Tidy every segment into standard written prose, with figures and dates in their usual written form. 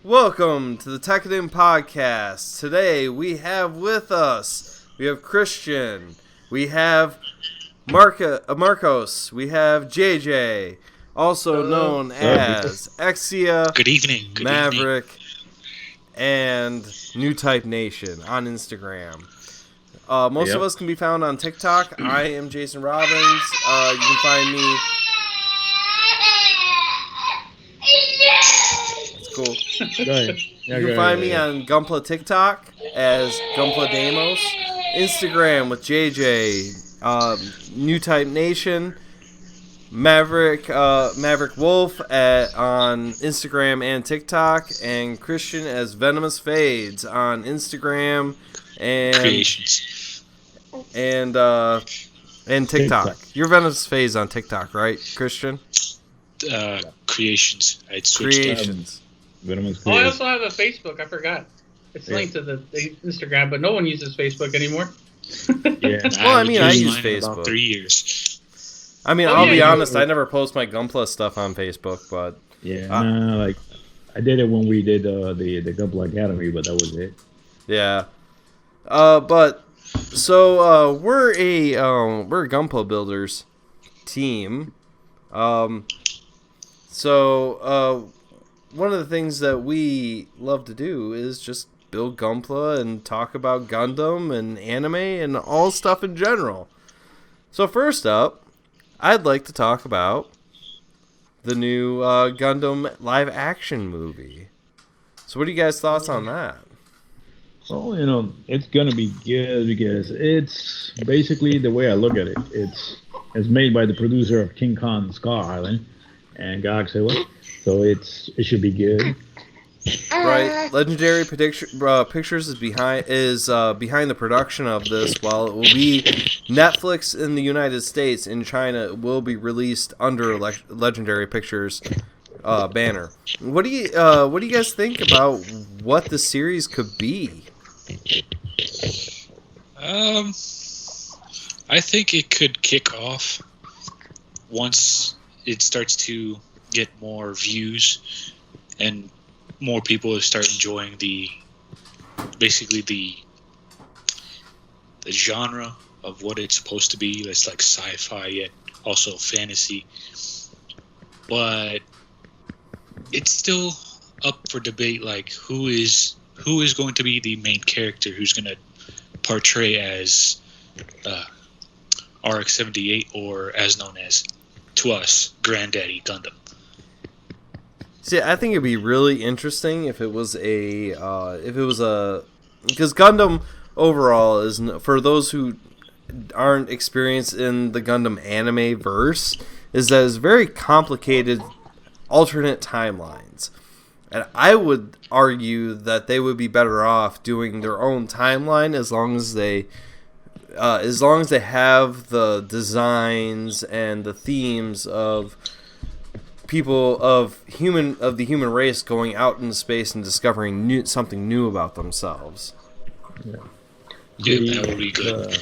Welcome to the Tekkadan Podcast. Today we have with us, Christian, we have Marcos, we have JJ, also known as Exia, Good evening. Maverick, and New Type Nation on Instagram. Most of us can be found on TikTok. I am Jason Robbins. You can find me. That's cool. Go ahead. You can find me on Gumpla TikTok as Gumpla Damos, Instagram with JJ, New Type Nation, Maverick Wolf on Instagram and TikTok, and Christian as Venomous Fades on Instagram and Creations. and TikTok. You're Venomous Fades on TikTok, right, Christian? Creations. I'd switch Creations. I also have a Facebook. I forgot. It's linked to the Instagram, but no one uses Facebook anymore. Yeah. Well, I mean, I use mine Facebook. about 3 years. I mean, I'll be honest. I never post my Gunpla stuff on Facebook, but like I did it when we did the Gumpla Academy, but that was it. yeah. But so we're a Gunpla builders team. So one of the things that we love to do is just build Gunpla and talk about Gundam and anime and all stuff in general. So first up, I'd like to talk about the new Gundam live action movie. So what are you guys' thoughts on that? Well, it's gonna be good because it's basically the way I look at it. It's made by the producer of King Kong Skull Island and Godzilla, so it should be good. Right, Legendary Pictures is behind the production of this. While it will be Netflix in the United States, in China it will be released under Legendary Pictures banner. What do you guys think about what the series could be? I think it could kick off once it starts to get more views and more people start enjoying the genre of what it's supposed to be. It's like sci-fi yet also fantasy, but it's still up for debate. Like who is going to be the main character? Who's going to portray as RX-78 or as known as to us Granddaddy Gundam? See, I think it'd be really interesting if it was because Gundam overall is, for those who aren't experienced in the Gundam anime verse, is that it's very complicated alternate timelines. And I would argue that they would be better off doing their own timeline as long as they have the designs and the themes of people of the human race going out into space and discovering something new about themselves. Yeah, that would be good.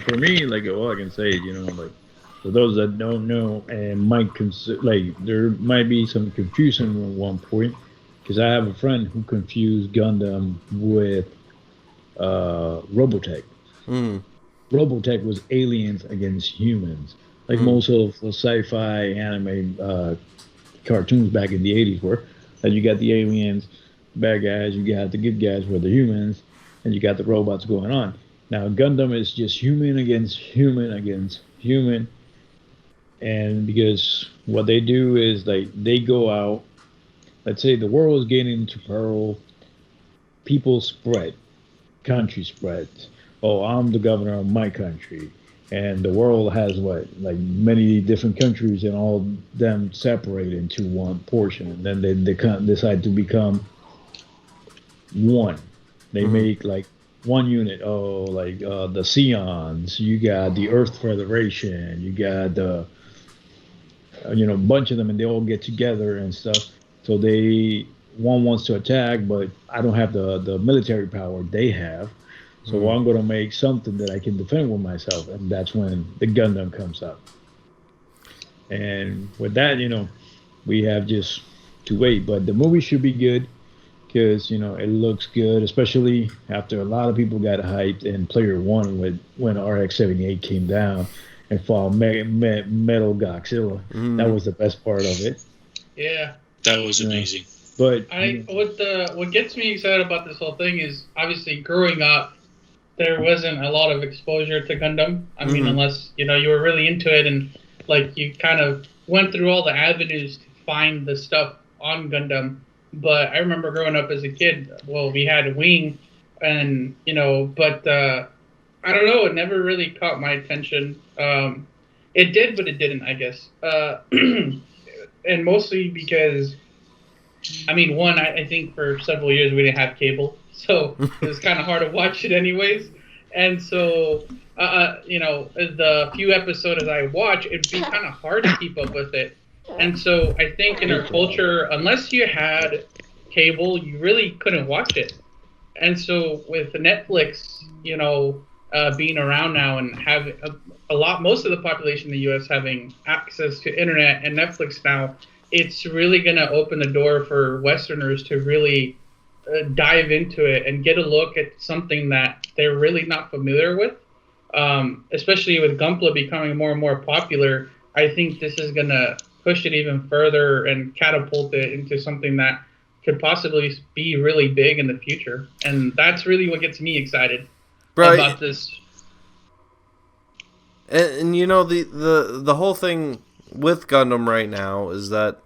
For me, like all I can say is, like for those that don't know and might there might be some confusion at one point, because I have a friend who confused Gundam with Robotech. Robotech was aliens against humans, like most of the sci-fi anime cartoons back in the 80s were. Like you got the aliens, bad guys, you got the good guys were the humans, and you got the robots going on. Now Gundam is just human against human against human, and because what they do is they go out. Let's say the world is getting into peril, people spread, country spreads. Oh, I'm the governor of my country, and the world has many different countries, and all of them separate into one portion, and then they decide to become one. They make one unit. Oh, the Sions. You got the Earth Federation. You got the bunch of them, and they all get together and stuff. So one wants to attack, but I don't have the military power they have. So I'm going to make something that I can defend with myself, and that's when the Gundam comes up. And with that, we have just to wait. But the movie should be good because it looks good, especially after a lot of people got hyped in Player One when RX-78 came down and fought Metal Godzilla. That was the best part of it. Yeah, that was amazing. But what gets me excited about this whole thing is obviously growing up, there wasn't a lot of exposure to Gundam. I mean, unless you were really into it and like you kind of went through all the avenues to find the stuff on Gundam. But I remember growing up as a kid. Well, we had Wing, and but I don't know. It never really caught my attention. It did, but it didn't, I guess. And mostly because, I mean, one, I think for several years we didn't have cable, so it was kind of hard to watch it anyways. And so, the few episodes I watch, it'd be kind of hard to keep up with it. And so I think in our culture, unless you had cable, you really couldn't watch it. And so with Netflix, being around now and having most of the population in the U.S. having access to internet and Netflix now, it's really going to open the door for Westerners to really dive into it and get a look at something that they're really not familiar with. Especially with Gunpla becoming more and more popular, I think this is going to push it even further and catapult it into something that could possibly be really big in the future. And that's really what gets me excited about this. And the whole thing with Gundam right now is that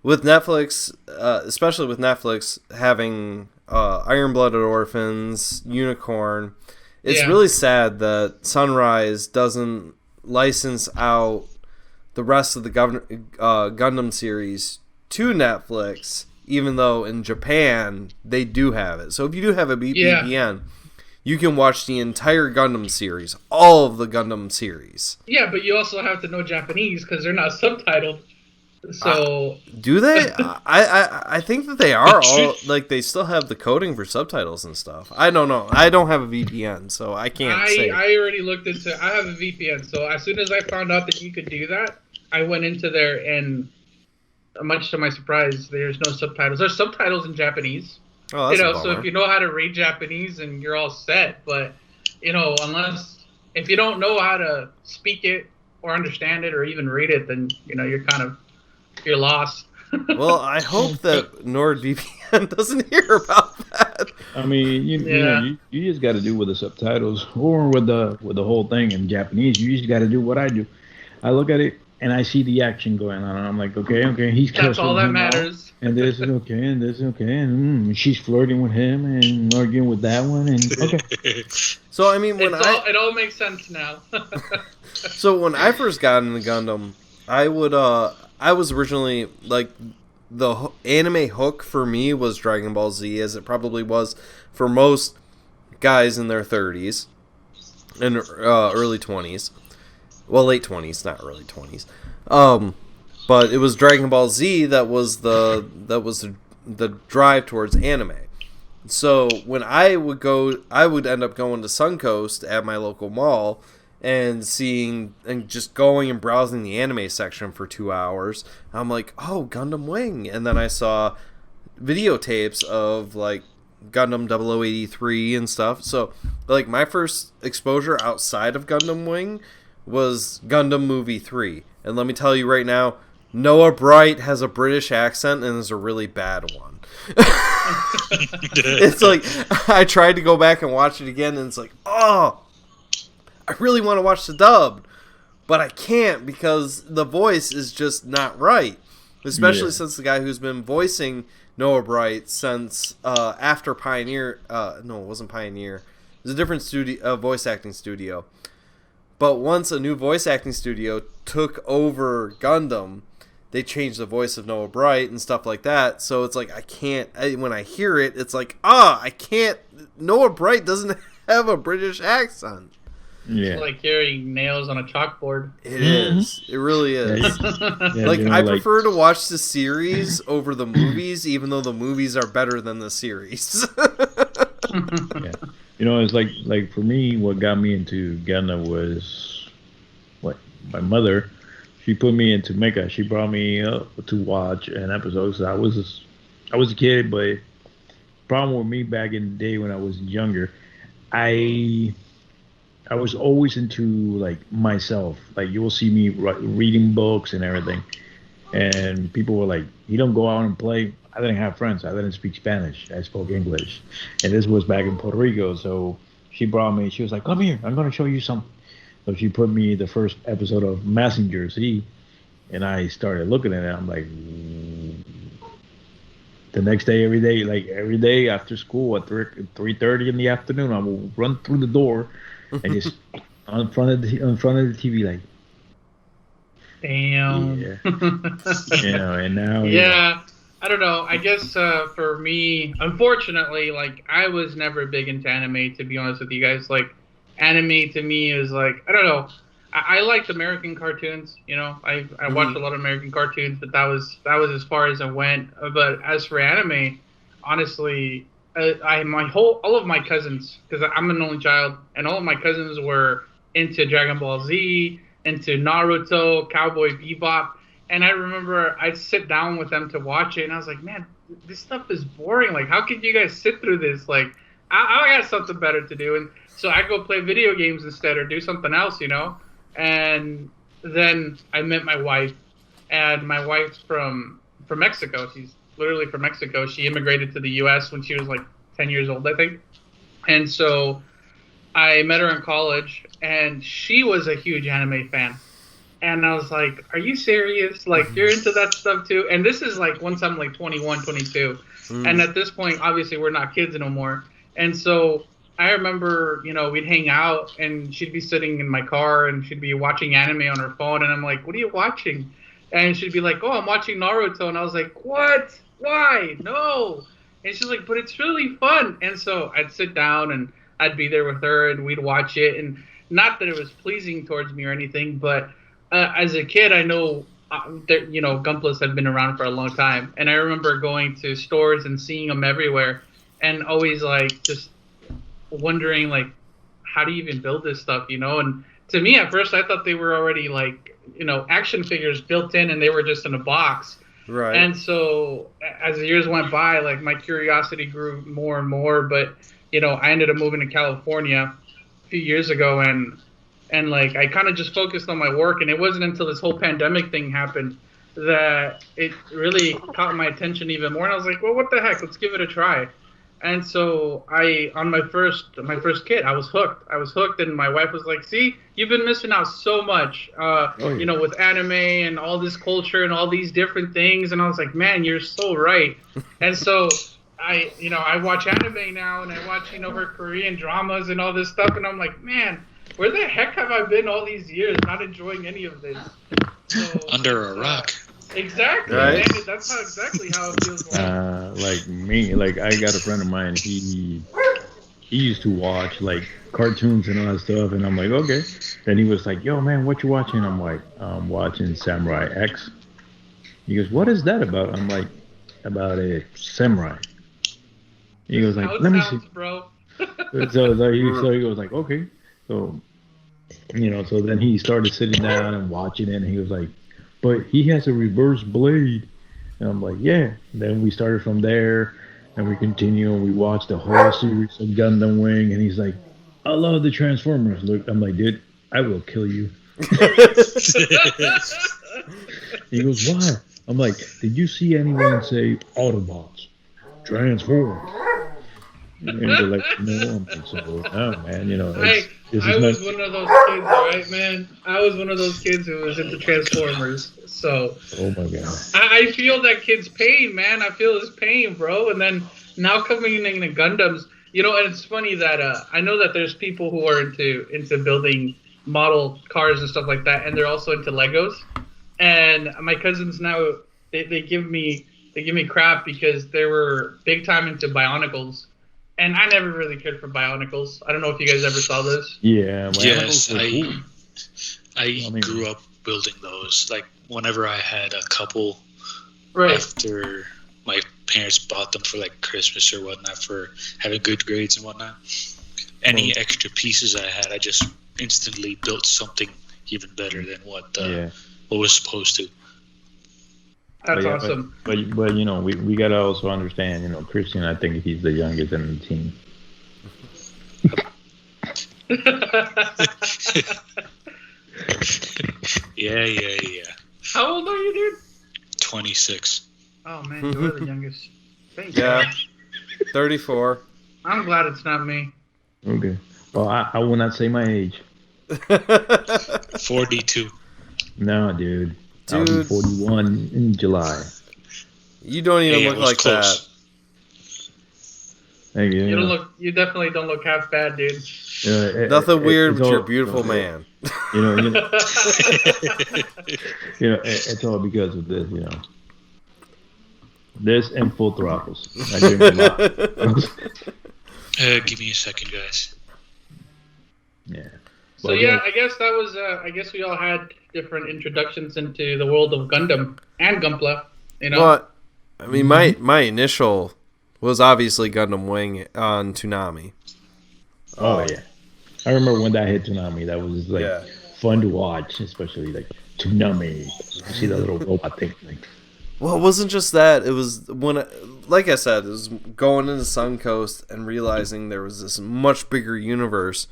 with Netflix, especially with Netflix having Iron-Blooded Orphans, Unicorn, it's really sad that Sunrise doesn't license out the rest of the Gundam series to Netflix, even though in Japan they do have it. So if you do have a VPN, you can watch the entire Gundam series, all of the Gundam series. Yeah, but you also have to know Japanese because they're not subtitled. So do they? I think that they are all like they still have the coding for subtitles and stuff. I don't know. I don't have a VPN, so I can't say. I already looked into. I have a VPN, so as soon as I found out that you could do that, I went into there, and much to my surprise, there's no subtitles. There's subtitles in Japanese. Oh, that's a bummer. So if you know how to read Japanese, and you're all set. But unless if you don't know how to speak it or understand it or even read it, then you're lost. Well, I hope that NordVPN doesn't hear about that. I mean, you just got to do with the subtitles or with the whole thing in Japanese. You just got to do what I do. I look at it and I see the action going on, and I'm like, okay, he's that's all that matters. And this is okay, and this is okay, and she's flirting with him and arguing with that one, and okay. So I mean, it all makes sense now. So when I first got into Gundam, I was originally like the anime hook for me was Dragon Ball Z, as it probably was for most guys in their 30s and early 20s. Well, late 20s, not early 20s. But it was Dragon Ball Z that was the drive towards anime. So when I would end up going to Suncoast at my local mall and just going and browsing the anime section for 2 hours. I'm like, oh, Gundam Wing. And then I saw videotapes of like Gundam 0083 and stuff. So like my first exposure outside of Gundam Wing was Gundam Movie 3. And let me tell you right now, Noah Bright has a British accent and is a really bad one. It's like, I tried to go back and watch it again, and it's like, oh, I really want to watch the dub, but I can't because the voice is just not right. Especially since the guy who's been voicing Noah Bright since after Pioneer, no, it wasn't Pioneer. It was a different studio, voice acting studio. But once a new voice acting studio took over Gundam, they changed the voice of Noah Bright and stuff like that. So it's like, I can't, when I hear it, it's like, I can't, Noah Bright doesn't have a British accent. Yeah. It's like hearing nails on a chalkboard. It is. It really is. Like, I prefer to watch the series over the movies, even though the movies are better than the series. Yeah. It's like for me, what got me into Gundam was my mother. She put me into Mecha. She brought me up to watch an episode. So I was a kid, but problem with me back in the day when I was younger, I I was always into like myself. Like you will see me reading books and everything, and people were like, "You don't go out and play." I didn't have friends. I didn't speak Spanish. I spoke English, and this was back in Puerto Rico. So she brought me. She was like, "Come here. I'm going to show you something." So she put me the first episode of Messenger Z, and I started looking at it. I'm like, the next day, every day after school at 3:30 in the afternoon, I will run through the door and just in front of the TV, like, damn. yeah, and now, yeah. I don't know. I guess for me, unfortunately, like I was never big into anime. To be honest with you guys, like anime to me is like I don't know. I liked American cartoons. You know, I watched a lot of American cartoons, but that was as far as I went. But as for anime, honestly, all of my cousins, because I'm an only child, and all of my cousins were into Dragon Ball Z, into Naruto, Cowboy Bebop. And I remember I'd sit down with them to watch it, and I was like, man, this stuff is boring. Like, how could you guys sit through this? Like, I got something better to do. And so I go play video games instead or do something else, you know? And then I met my wife, and my wife's from Mexico. She's literally from Mexico. She immigrated to the U.S. when she was like 10 years old, I think. And so I met her in college, and she was a huge anime fan. And I was like, are you serious? Like, you're into that stuff too? And this is like once I'm like 21, 22. And at this point, obviously, we're not kids no more. And so I remember, you know, we'd hang out and she'd be sitting in my car and she'd be watching anime on her phone. And I'm like, what are you watching? And she'd be like, oh, I'm watching Naruto. And I was like, what? Why? No. And she's like, but it's really fun. And so I'd sit down and I'd be there with her and we'd watch it. And not that it was pleasing towards me or anything, but as a kid, I know that, you know, Gunplas have been around for a long time. And I remember going to stores and seeing them everywhere and always like just wondering like, how do you even build this stuff, you know? And to me at first I thought they were already like, you know, action figures built in and they were just in a box. Right. And so as the years went by, like my curiosity grew more and more. But, you know, I ended up moving to California a few years ago and like I kind of just focused on my work, and it wasn't until this whole pandemic thing happened that it really caught my attention even more. And I was like, well, what the heck? Let's give it a try. And so on my first kit, I was hooked, and my wife was like, see, you've been missing out so much, you know, with anime and all this culture and all these different things. And I was like, man, you're so right. And so I watch anime now, and I watch, you know, her Korean dramas and all this stuff, and I'm like, man, where the heck have I been all these years not enjoying any of this? So, under a rock. Exactly, right? Man. That's not exactly how it feels like. like me, like I got a friend of mine. He used to watch like cartoons and all that stuff, and I'm like, okay. Then he was like, yo, man, what you watching? I'm like, I'm watching Samurai X. He goes, what is that about? I'm like, about a samurai. He goes like, let me see, bro. so he goes like, okay. So, you know, so then he started sitting down and watching it, and he was like, but he has a reverse blade. And I'm like, yeah. And then we started from there, and we continue, and we watched the whole series of Gundam Wing, and he's like, I love the Transformers. Look, I'm like, dude, I will kill you. He goes, why? I'm like, did you see anyone say Autobots? Transform. And they're like, no. I'm like, so, oh, man, you know. I was one of those kids, right, man? I was one of those kids who was into Transformers. So, oh my god, I feel that kid's pain, man. I feel his pain, bro. And then now coming into Gundams, you know, and it's funny that I know that there's people who are into building model cars and stuff like that, and they're also into Legos. And my cousins now they give me crap because they were big time into Bionicles. And I never really cared for Bionicles. I don't know if you guys ever saw this. yeah. Yes, Cool. I grew up building those. Like whenever I had a couple, Right. after my parents bought them for like Christmas or whatnot for having good grades and whatnot. Any extra pieces I had, I just instantly built something even better than what was supposed to. That's awesome. But you know, we gotta also understand. You know, Christian. I think he's the youngest in the team. Yeah. How old are you, dude? 26. Oh man, you are the youngest. Thank Yeah. God. 34. I'm glad it's not me. Okay. Well, I will not say my age. 42. No, dude. I'll be Dude. 41 in July. You don't even Hey, I look was like close. Thank you. You don't look. You definitely don't look half bad, dude. Nothing weird, it's but you're a all- beautiful man. You know, you know, it's all because of this. You know, this and full throttles. I drink a lot. Give me a second, guys. Yeah. So But yeah, I guess that was. I guess we all had different introductions into the world of Gundam and Gunpla. You know. Well, I mean, my initial was obviously Gundam Wing on Toonami. Oh yeah, I remember when that hit Toonami. That was like Yeah. fun to watch, especially like Toonami. You see that little robot thing. Like, Well, it wasn't just that. It was when, like I said, it was going into Suncoast and realizing there was this much bigger universe.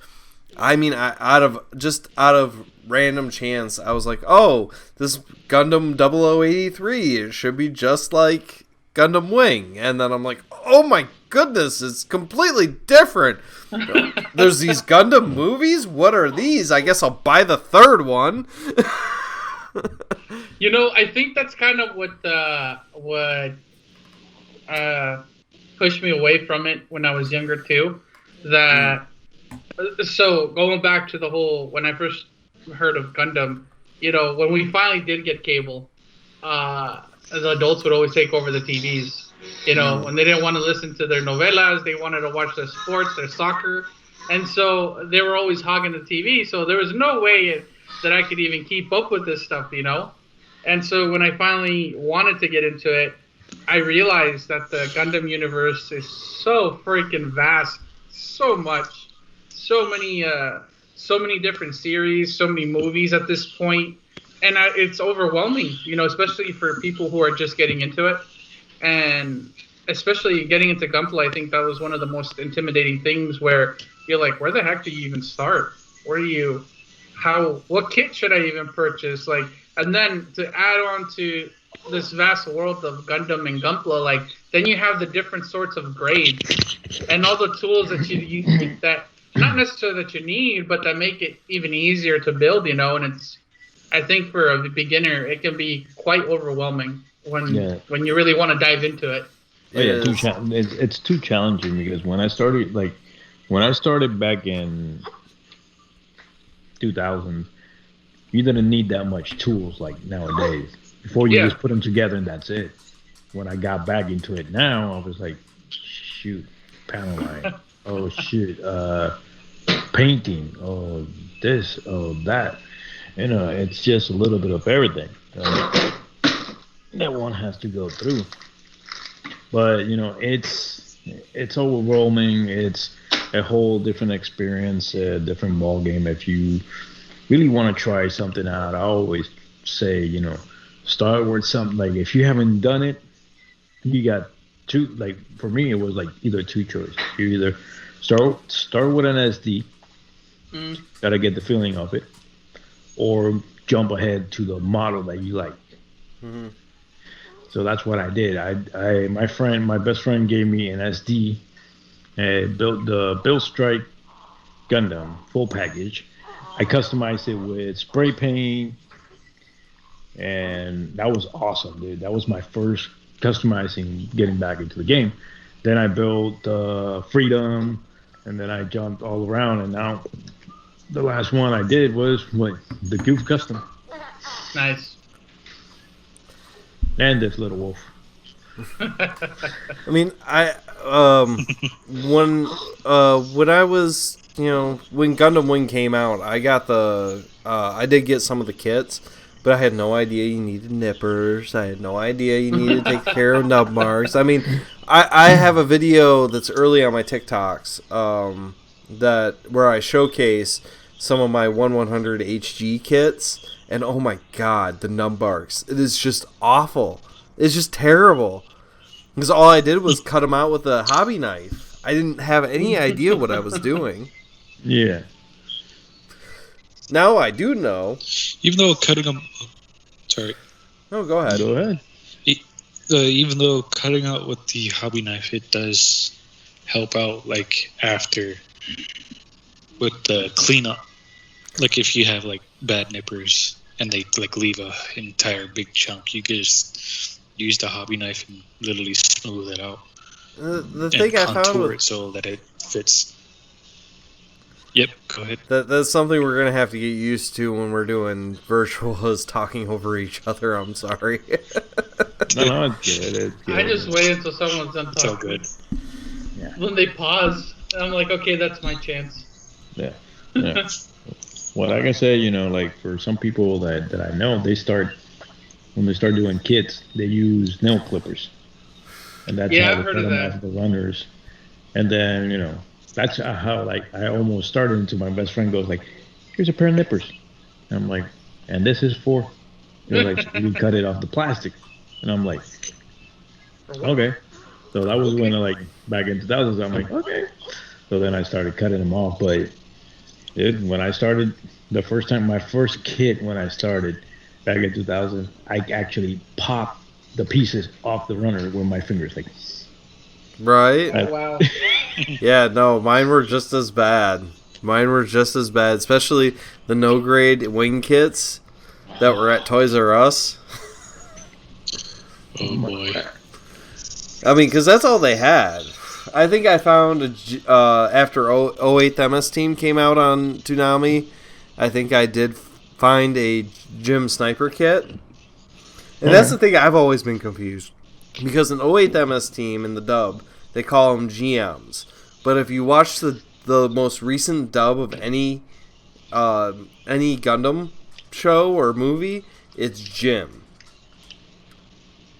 I mean, out of random chance, I was like, oh, this Gundam 0083, it should be just like Gundam Wing. And then I'm like, oh my goodness, it's completely different. There's these Gundam movies? What are these? I guess I'll buy the third one. You know, I think that's kind of what pushed me away from it when I was younger too. That so going back to the whole when I first heard of Gundam, you know, when we finally did get cable, the adults would always take over the TVs. You know, when they didn't want to listen to their novelas, they wanted to watch their sports, their soccer, and so they were always hogging the TV. So there was no way that I could even keep up with this stuff, you know. And so when I finally wanted to get into it, I realized that the Gundam universe is so freaking vast, so much, so many different series, so many movies at this point, and it's overwhelming, you know, especially for people who are just getting into it, and especially getting into Gunpla. I think that was one of the most intimidating things, where you're like, where the heck do you even start? What kit should I even purchase? Like, and then to add on to this vast world of Gundam and Gunpla, like, then you have the different sorts of grades and all the tools that you that not necessarily that you need, but that make it even easier to build, you know. And I think for a beginner, it can be quite overwhelming when you really want to dive into it. oh yeah, it's too challenging because when I started back in 2000, you didn't need that much tools like nowadays. Before you just put them together and that's it. When I got back into it now, I was like, shoot, panel line. Oh shit, painting. Oh this. Oh that. You know, it's just a little bit of everything that one has to go through. But you know, it's overwhelming. It's a whole different experience, a different ball game. If you really want to try something out, I always say, you know, start with something. Like if you haven't done it, you got two. Like for me, it was like either two choices. You either start with an SD, gotta get the feeling of it, or jump ahead to the model that you like. Mm-hmm. So that's what I did. My best friend gave me an SD. Built the Bill Strike Gundam full package. I customized it with spray paint, and that was awesome, dude. That was my first customizing getting back into the game. Then I built Freedom, and then I jumped all around, and now the last one I did was the Goof Custom. Nice. And this little wolf. I mean, when I was, you know, when Gundam Wing came out, I got I did get some of the kits, but I had no idea you needed nippers. I had no idea you needed to take care of nub marks. I mean, I have a video that's early on my TikToks where I showcase some of my 1/100 HG kits, and oh my god, the nub marks! It is just awful. It's just terrible. Because all I did was cut them out with a hobby knife. I didn't have any idea what I was doing. Yeah. Now I do know. Even though cutting them, sorry. No, go ahead. Go ahead. Even though cutting out with the hobby knife, it does help out, like, after with the cleanup. Like, if you have, like, bad nippers and they, like, leave a entire big chunk, you can just use the hobby knife and literally smooth it out. The thing I found contour with, it so that it fits. Yep, go ahead. that's something we're gonna have to get used to when we're doing virtual is talking over each other. I'm sorry. No, it's good. It's good. I just wait until someone's done It's all talking. good. Yeah. When they pause, I'm like, okay, that's my chance. Yeah. Yeah. Well, like I said, like for some people that I know, when they start doing kits, they use nail clippers, and that's Yeah, how I've they heard cut of them that. off the runners. And then that's how like I almost started until my best friend goes like, "Here's a pair of nippers," and I'm like, "And this is for," like, so you cut it off the plastic, and I'm like, "Okay." So that was when back in 2000s, I'm like, "Okay." So then I started cutting them off, but when I started the first time, my first kit when I started back in 2000, I actually popped the pieces off the runner with my fingers, like. Right? Oh, wow. Yeah, no, mine were just as bad. Especially the no-grade wing kits that were at Toys R Us. Oh boy. I mean, because that's all they had. I think I found, after 08 MS Team came out on Toonami, I think I did find a Gym Sniper kit. And that's the thing I've always been confused. Because in 08 MS Team, in the dub, they call them GMs. But if you watch the most recent dub of any Gundam show or movie, it's Jim.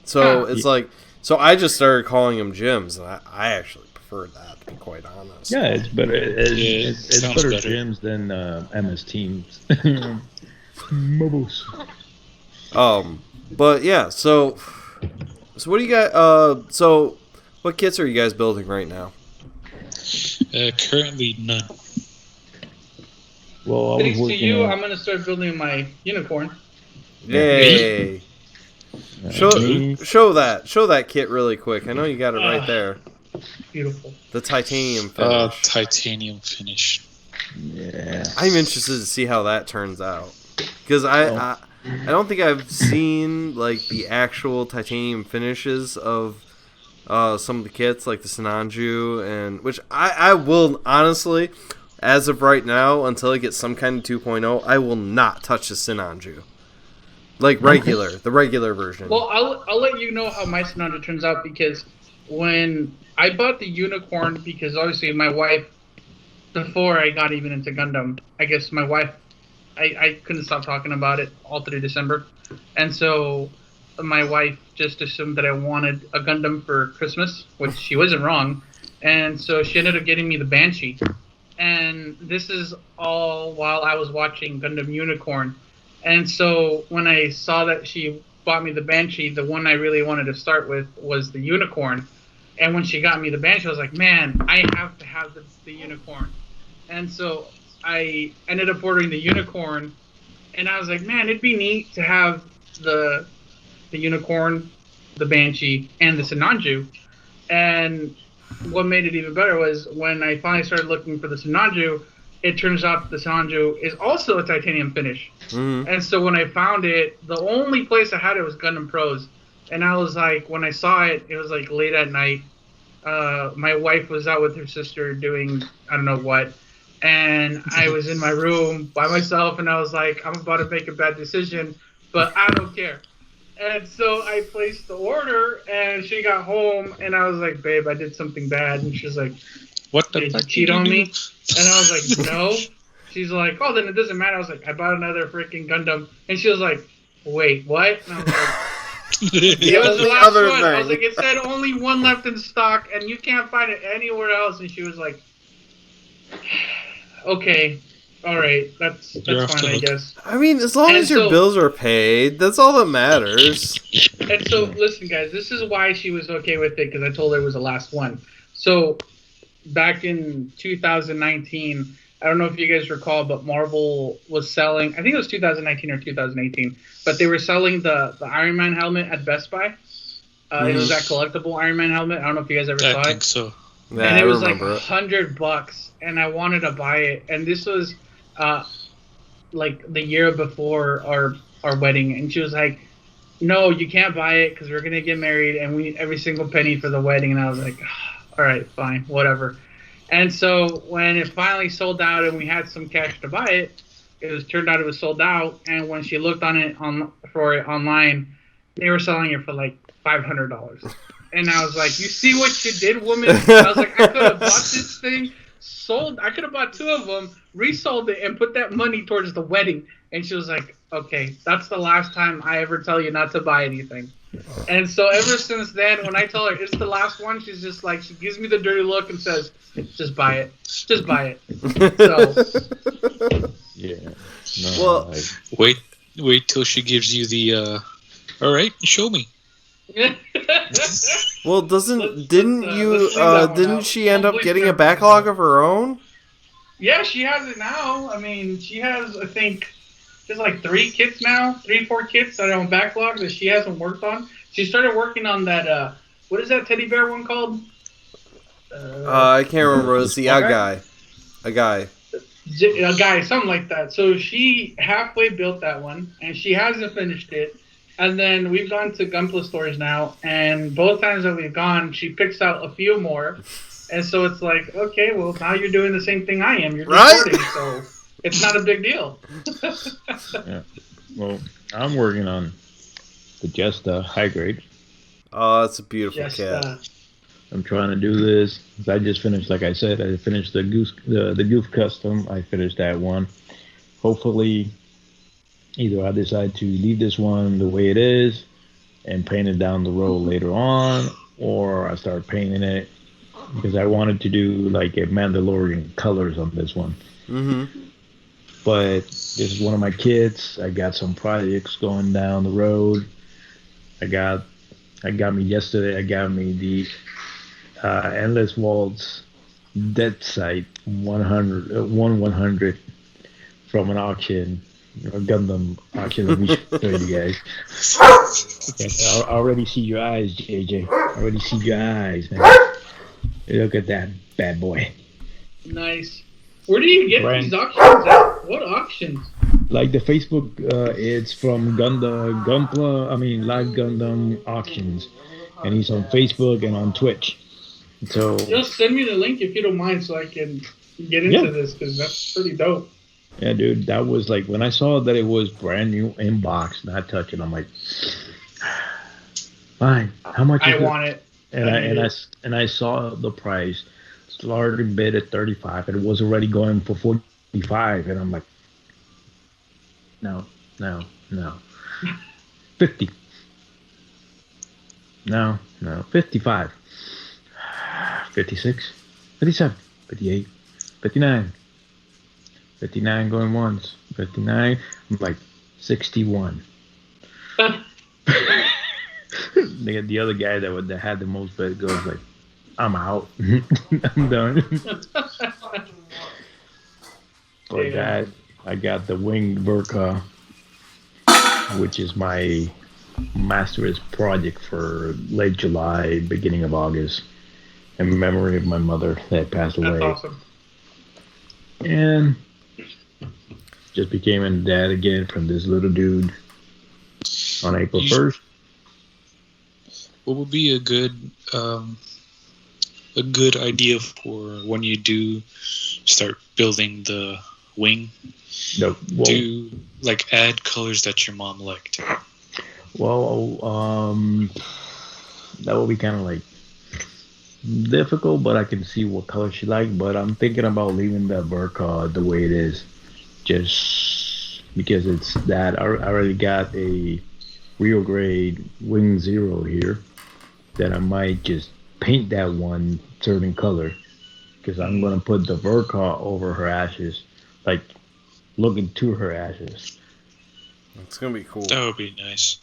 So it's like... So I just started calling them gyms, and I actually prefer that, to be quite honest. Yeah, it's better. It's sounds better better. gyms than MS Teams. Mobos. But yeah, so what do you got? So what kits are you guys building right now? Currently none. Well, I was Thanks to working you, on. I'm gonna start building my unicorn. Yay! Me. Show that kit really quick. I know you got it right there. Beautiful. The titanium finish. Titanium finish. Yeah. I'm interested to see how that turns out because I don't think I've seen like the actual titanium finishes of some of the kits like the Sinanju and which I will honestly, as of right now, until it gets some kind of 2.0, I will not touch the Sinanju. Like the regular version. Well, I'll let you know how my Sinanju turns out because when I bought the unicorn, because obviously my wife, before I got even into Gundam, I guess my wife, I couldn't stop talking about it all through December, and so my wife just assumed that I wanted a Gundam for Christmas, which she wasn't wrong, and so she ended up getting me the Banshee, and this is all while I was watching Gundam Unicorn. And so when I saw that she bought me the Banshee, the one I really wanted to start with was the Unicorn. And when she got me the Banshee, I was like, man, I have to have the Unicorn. And so I ended up ordering the Unicorn. And I was like, man, it'd be neat to have the Unicorn, the Banshee, and the Sinanju. And what made it even better was when I finally started looking for the Sinanju, it turns out the Sinanju is also a titanium finish. Mm-hmm. And so when I found it, the only place I had it was Gundam Pros. And I was like, when I saw it, it was like late at night. My wife was out with her sister doing I don't know what. And I was in my room by myself, and I was like, I'm about to make a bad decision, but I don't care. And so I placed the order, and she got home, and I was like, babe, I did something bad. And she was like, What the did you fuck cheat did you on do? me? And I was like, no. She's like, oh, then it doesn't matter. I was like, I bought another freaking Gundam. And she was like, wait, what? And I was like, it was the last other one. I was thing. like, it said only one left in stock, and you can't find it anywhere else. And she was like, okay, all right, that's You're off fine, the I hook. guess. I mean, as long And as your so- bills are paid, that's all that matters. And so, listen, guys, this is why she was okay with it, because I told her it was the last one. So, back in 2019, I don't know if you guys recall, but Marvel was selling, I think it was 2019 or 2018, but they were selling the Iron Man helmet at Best Buy. It was that collectible Iron Man helmet. I don't know if you guys ever saw I it. think so. Yeah, And I it was like remember it. $100, and I wanted to buy it. And this was like the year before our wedding, and she was like, "No, you can't buy it because we're gonna get married, and we need every single penny for the wedding." And I was like, "All right, fine, whatever." And so when it finally sold out, and we had some cash to buy it, turned out it was sold out. And when she looked for it online, they were selling it for like $500. And I was like, "You see what you did, woman?" I was like, "I could have bought this thing, I could have bought two of them, resold it, and put that money towards the wedding." And she was like, "Okay, that's the last time I ever tell you not to buy anything." And so ever since then, when I tell her it's the last one, she's just like, she gives me the dirty look and says, "Just buy it. Just buy it." So, Yeah. No, Well- Wait till she gives you the. All right, show me. Well, let's didn't leave that one didn't out. she end up Please getting a don't backlog bring of her own? Yeah, she has it now. I mean, she has, I think, there's like 4 kits that are on backlog that she hasn't worked on. She started working on that, what is that teddy bear one called? I can't remember. It was the Okay. a guy. A guy, something like that. So she halfway built that one, and she hasn't finished it. And then we've gone to Gunpla stores now, and both times that we've gone, she picks out a few more. And so it's like, okay, well, now you're doing the same thing I am. You're Right? recording, so it's not a big deal. Well, I'm working on the Jesta high grade. Oh, that's a beautiful Just, cat. I'm trying to do this. I just finished, like I said, I finished the Goof custom. I finished that one. Hopefully, either I decide to leave this one the way it is and paint it down the road later on, or I start painting it because I wanted to do like a Mandalorian colors on this one. Mm-hmm. But this is one of my kids. I got some projects going down the road. I got me yesterday. I got me the Endless Waltz Dead Site 100 from an auction, a Gundam auction that we showed you guys. Yes, I already see your eyes, JJ. I already see your eyes, man. Look at that bad boy. nice. Where do you get Right. these auctions at? What auctions? Like the Facebook, it's from Live Gundam Auctions, and he's on Facebook and on Twitch. So Just send me the link if you don't mind, so I can get into this, because that's pretty dope. yeah, dude, that was like when I saw that it was brand new in box, not touching. I'm like, fine. How much? I is it? want it. And I saw the price. Started bid at 35, and it was already going for 45, and I'm like, no, 50. No, 55. 56, 57, 58, 59. 59 going once. 59. I'm like 61. The other guy that had the most bet goes like, I'm out. I'm done. But that I got the winged Burka, which is my master's project for late July, beginning of August, in memory of my mother that passed away. That's awesome. And just became a dad again from this little dude on April 1st. What would be a good idea for when you do start building the wing? No, well, Do like add colors that your mom liked. that will be kind of like difficult, but I can see what color she liked. But I'm thinking about leaving the burqa the way it is, just because it's that. I already got a real grade Wing Zero here that I might just paint that one certain color, because I'm gonna put the burqa over her ashes, like looking to her ashes. It's gonna be cool. That would be nice.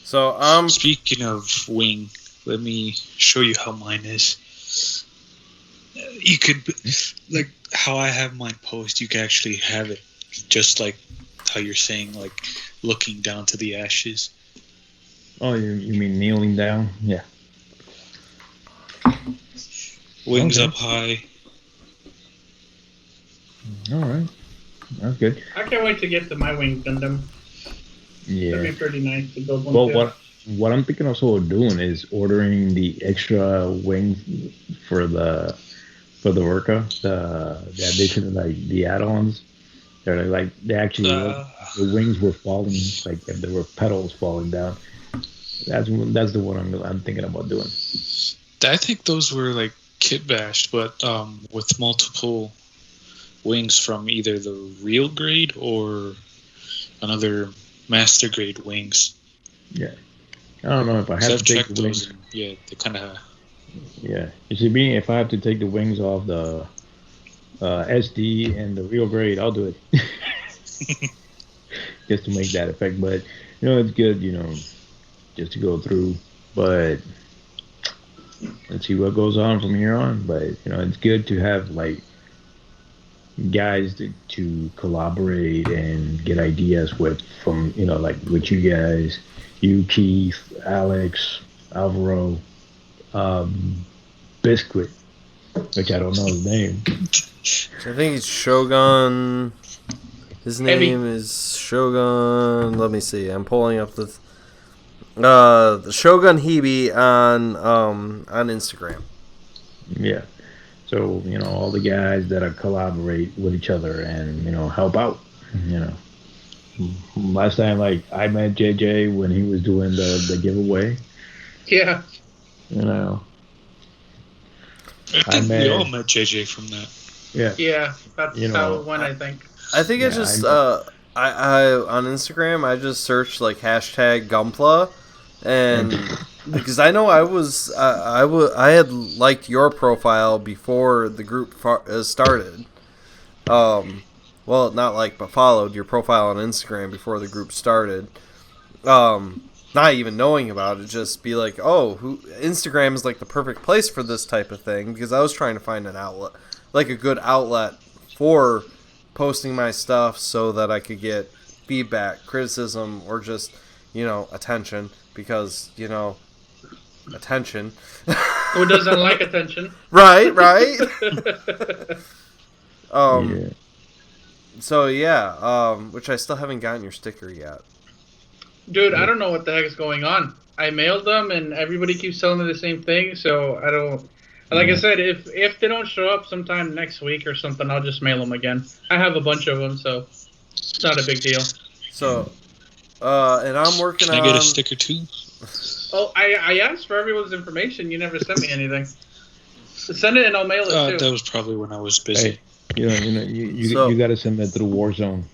So Speaking of wing, let me show you how mine is. You could, like, how I have mine posed, you can actually have it just like how you're saying, like, looking down to the ashes. Oh, you mean kneeling down? Yeah. Wings Okay. up high. All right. That's good. I can't wait to get to my wing Gundam. Yeah. That'd be pretty nice to build one. Well, too. what I'm thinking also of doing is ordering the extra wings for the Orca, the addition, like the add-ons. They're like they actually the wings were falling, like there were petals falling down. That's the one I'm thinking about doing. I think those were like kit bashed, but with multiple wings from either the real grade or another master grade wings. Yeah. I don't know if I have to I've take checked the those. wings. And, yeah, they kind of. Yeah. You see, me if I have to take the wings off the SD and the real grade, I'll do it. Just to make that effect. But it's good, just to go through. But let's see what goes on from here on. But it's good to have like guys to collaborate and get ideas from like with you guys, you, Keith, Alex, Alvaro, Biscuit, which I don't know his name. I think he's Shogun. His Heavy. name is Shogun. Let me see. I'm pulling up the Shogun Hebe on Instagram. Yeah. So, all the guys that collaborate with each other and, help out, Last time, like, I met JJ when he was doing the giveaway, Yeah. I think we all met JJ from that. Yeah. Yeah. That's how it went, I think. I think it's just I on Instagram I just searched like hashtag Gunpla, and because I know I had liked your profile before the group started. Well, not like, but followed your profile on Instagram before the group started. Not even knowing about it, just be like, oh, Instagram is like the perfect place for this type of thing, because I was trying to find an outlet, like a good outlet for posting my stuff so that I could get feedback, criticism, or just, attention, because, attention. Who doesn't like attention? Right. Yeah. So yeah, which I still haven't gotten your sticker yet. Dude, I don't know what the heck is going on. I mailed them, and everybody keeps telling me the same thing, so I don't... Like I said, if they don't show up sometime next week or something, I'll just mail them again. I have a bunch of them, so it's not a big deal. So, and I'm working on... Can I get a sticker too? Oh, I asked for everyone's information. You never sent me anything. Send it and I'll mail it, too. That was probably when I was busy. Hey, you got to send that through Warzone.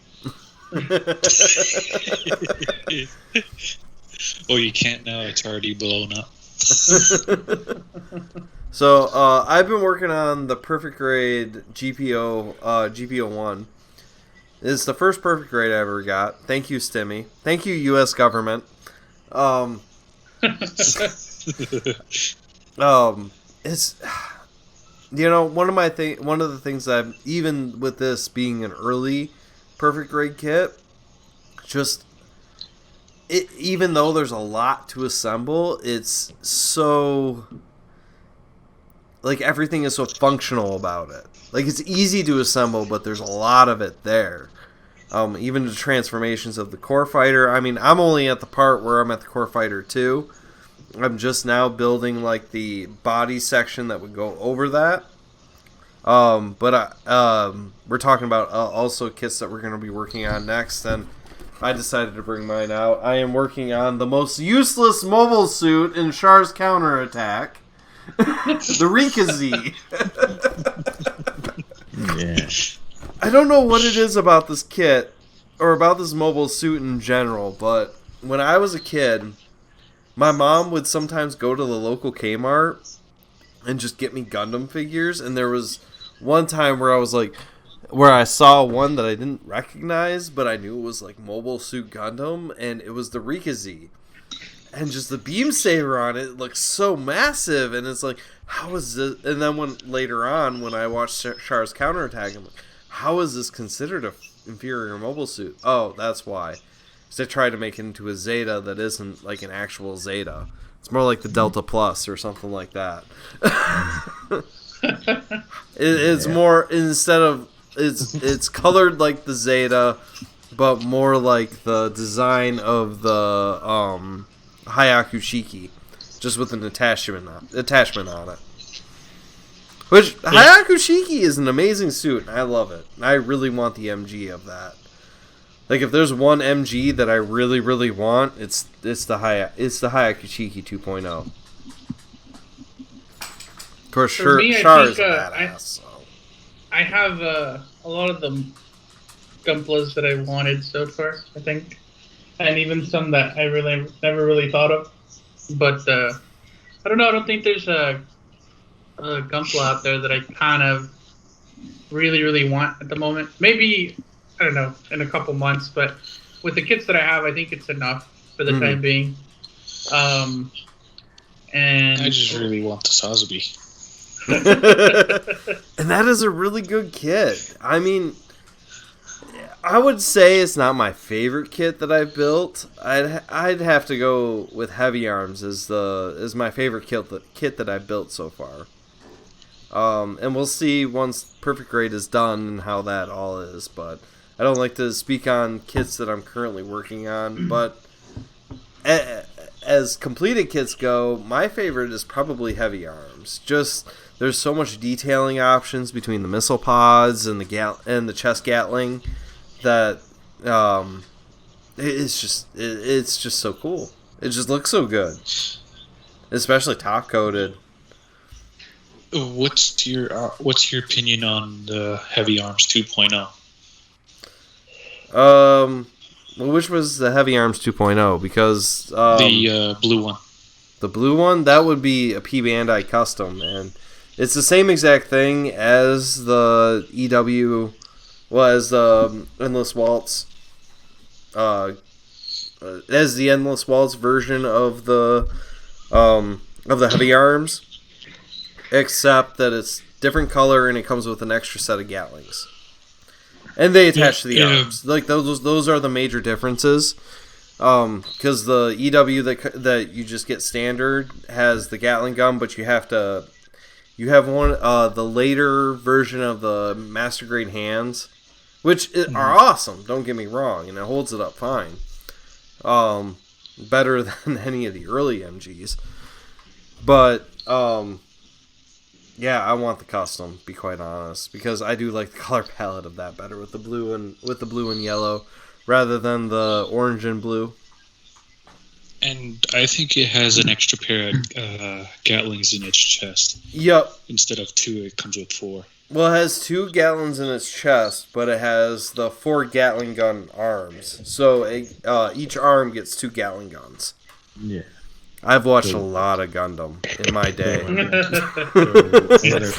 Oh, you can't now. It's already blown up. So, I've been working on the perfect grade GPO 1. It's the first perfect grade I ever got. Thank you, Stimmy. Thank you, U.S. government. It's one of the things that even with this being an early perfect grade kit, even though there's a lot to assemble, it's so like everything is so functional about it. Like it's easy to assemble, but there's a lot of it there. Even the transformations of the core fighter. I mean, I'm only at the part where I'm at the core fighter 2. I'm just now building like the body section that would go over that. But we're talking about also kits that we're going to be working on next, and I decided to bring mine out. I am working on the most useless mobile suit in Char's counterattack, the Rika-Z. Yeah. I don't know what it is about this kit, or about this mobile suit in general, but when I was a kid, my mom would sometimes go to the local Kmart and just get me Gundam figures, and there was one time where I was like, where I saw one that I didn't recognize, but I knew it was like Mobile Suit Gundam, and it was the Rikazi. And just the beam saber on it looks so massive, and it's like, how is this? And then later on, when I watched Char's counterattack, I'm like, how is this considered a inferior mobile suit? Oh, that's why. Because they tried to make it into a Zeta that isn't like an actual Zeta. It's more like the Delta Plus or something like that. It's more, instead of, it's colored like the Zeta, but more like the design of the Hayaku Shiki, just with an attachment on it. Which, Hayaku Shiki is an amazing suit, and I love it. I really want the MG of that. Like, if there's one MG that I really, really want, it's the Hayaku Shiki 2.0. Of course, Char is a badass. So. I have a lot of the Gunplas that I wanted so far, I think. And even some that I never really thought of. But, I don't know, I don't think there's a Gunpla out there that I kind of really, really want at the moment. Maybe, I don't know, in a couple months, but with the kits that I have, I think it's enough for the time being. And I just really want the Sazabi. And that is a really good kit. I mean, I would say it's not my favorite kit that I've built. I'd have to go with Heavy Arms as my favorite kit that I've built so far. And we'll see once Perfect Grade is done and how that all is. But I don't like to speak on kits that I'm currently working on. But as completed kits go, my favorite is probably Heavy Arms. Just there's so much detailing options between the missile pods and the chest Gatling that it's just so cool. It just looks so good, especially top coated. What's your opinion on the Heavy Arms 2.0? Well, which was the Heavy Arms 2.0? Because the blue one. The blue one, that would be a P Bandai custom, and it's the same exact thing as the EW, as the Endless Waltz, as the Endless Waltz version of the Heavy Arms, except that it's different color and it comes with an extra set of Gatlings, and they attach to the arms. Like those are the major differences. Because the EW that you just get standard has the Gatling gun, but you have one the later version of the Master Grade hands, which are awesome. Don't get me wrong, and it holds it up fine. Better than any of the early MGs, but yeah, I want the custom. Be quite honest, because I do like the color palette of that better with the blue and yellow, rather than the orange and blue. And I think it has an extra pair of Gatlings in its chest. Yep. Instead of 2, it comes with 4. Well, it has 2 Gatlings in its chest, but it has the 4 Gatling gun arms. So each arm gets 2 Gatling guns. Yeah. I've watched a lot of Gundam in my day.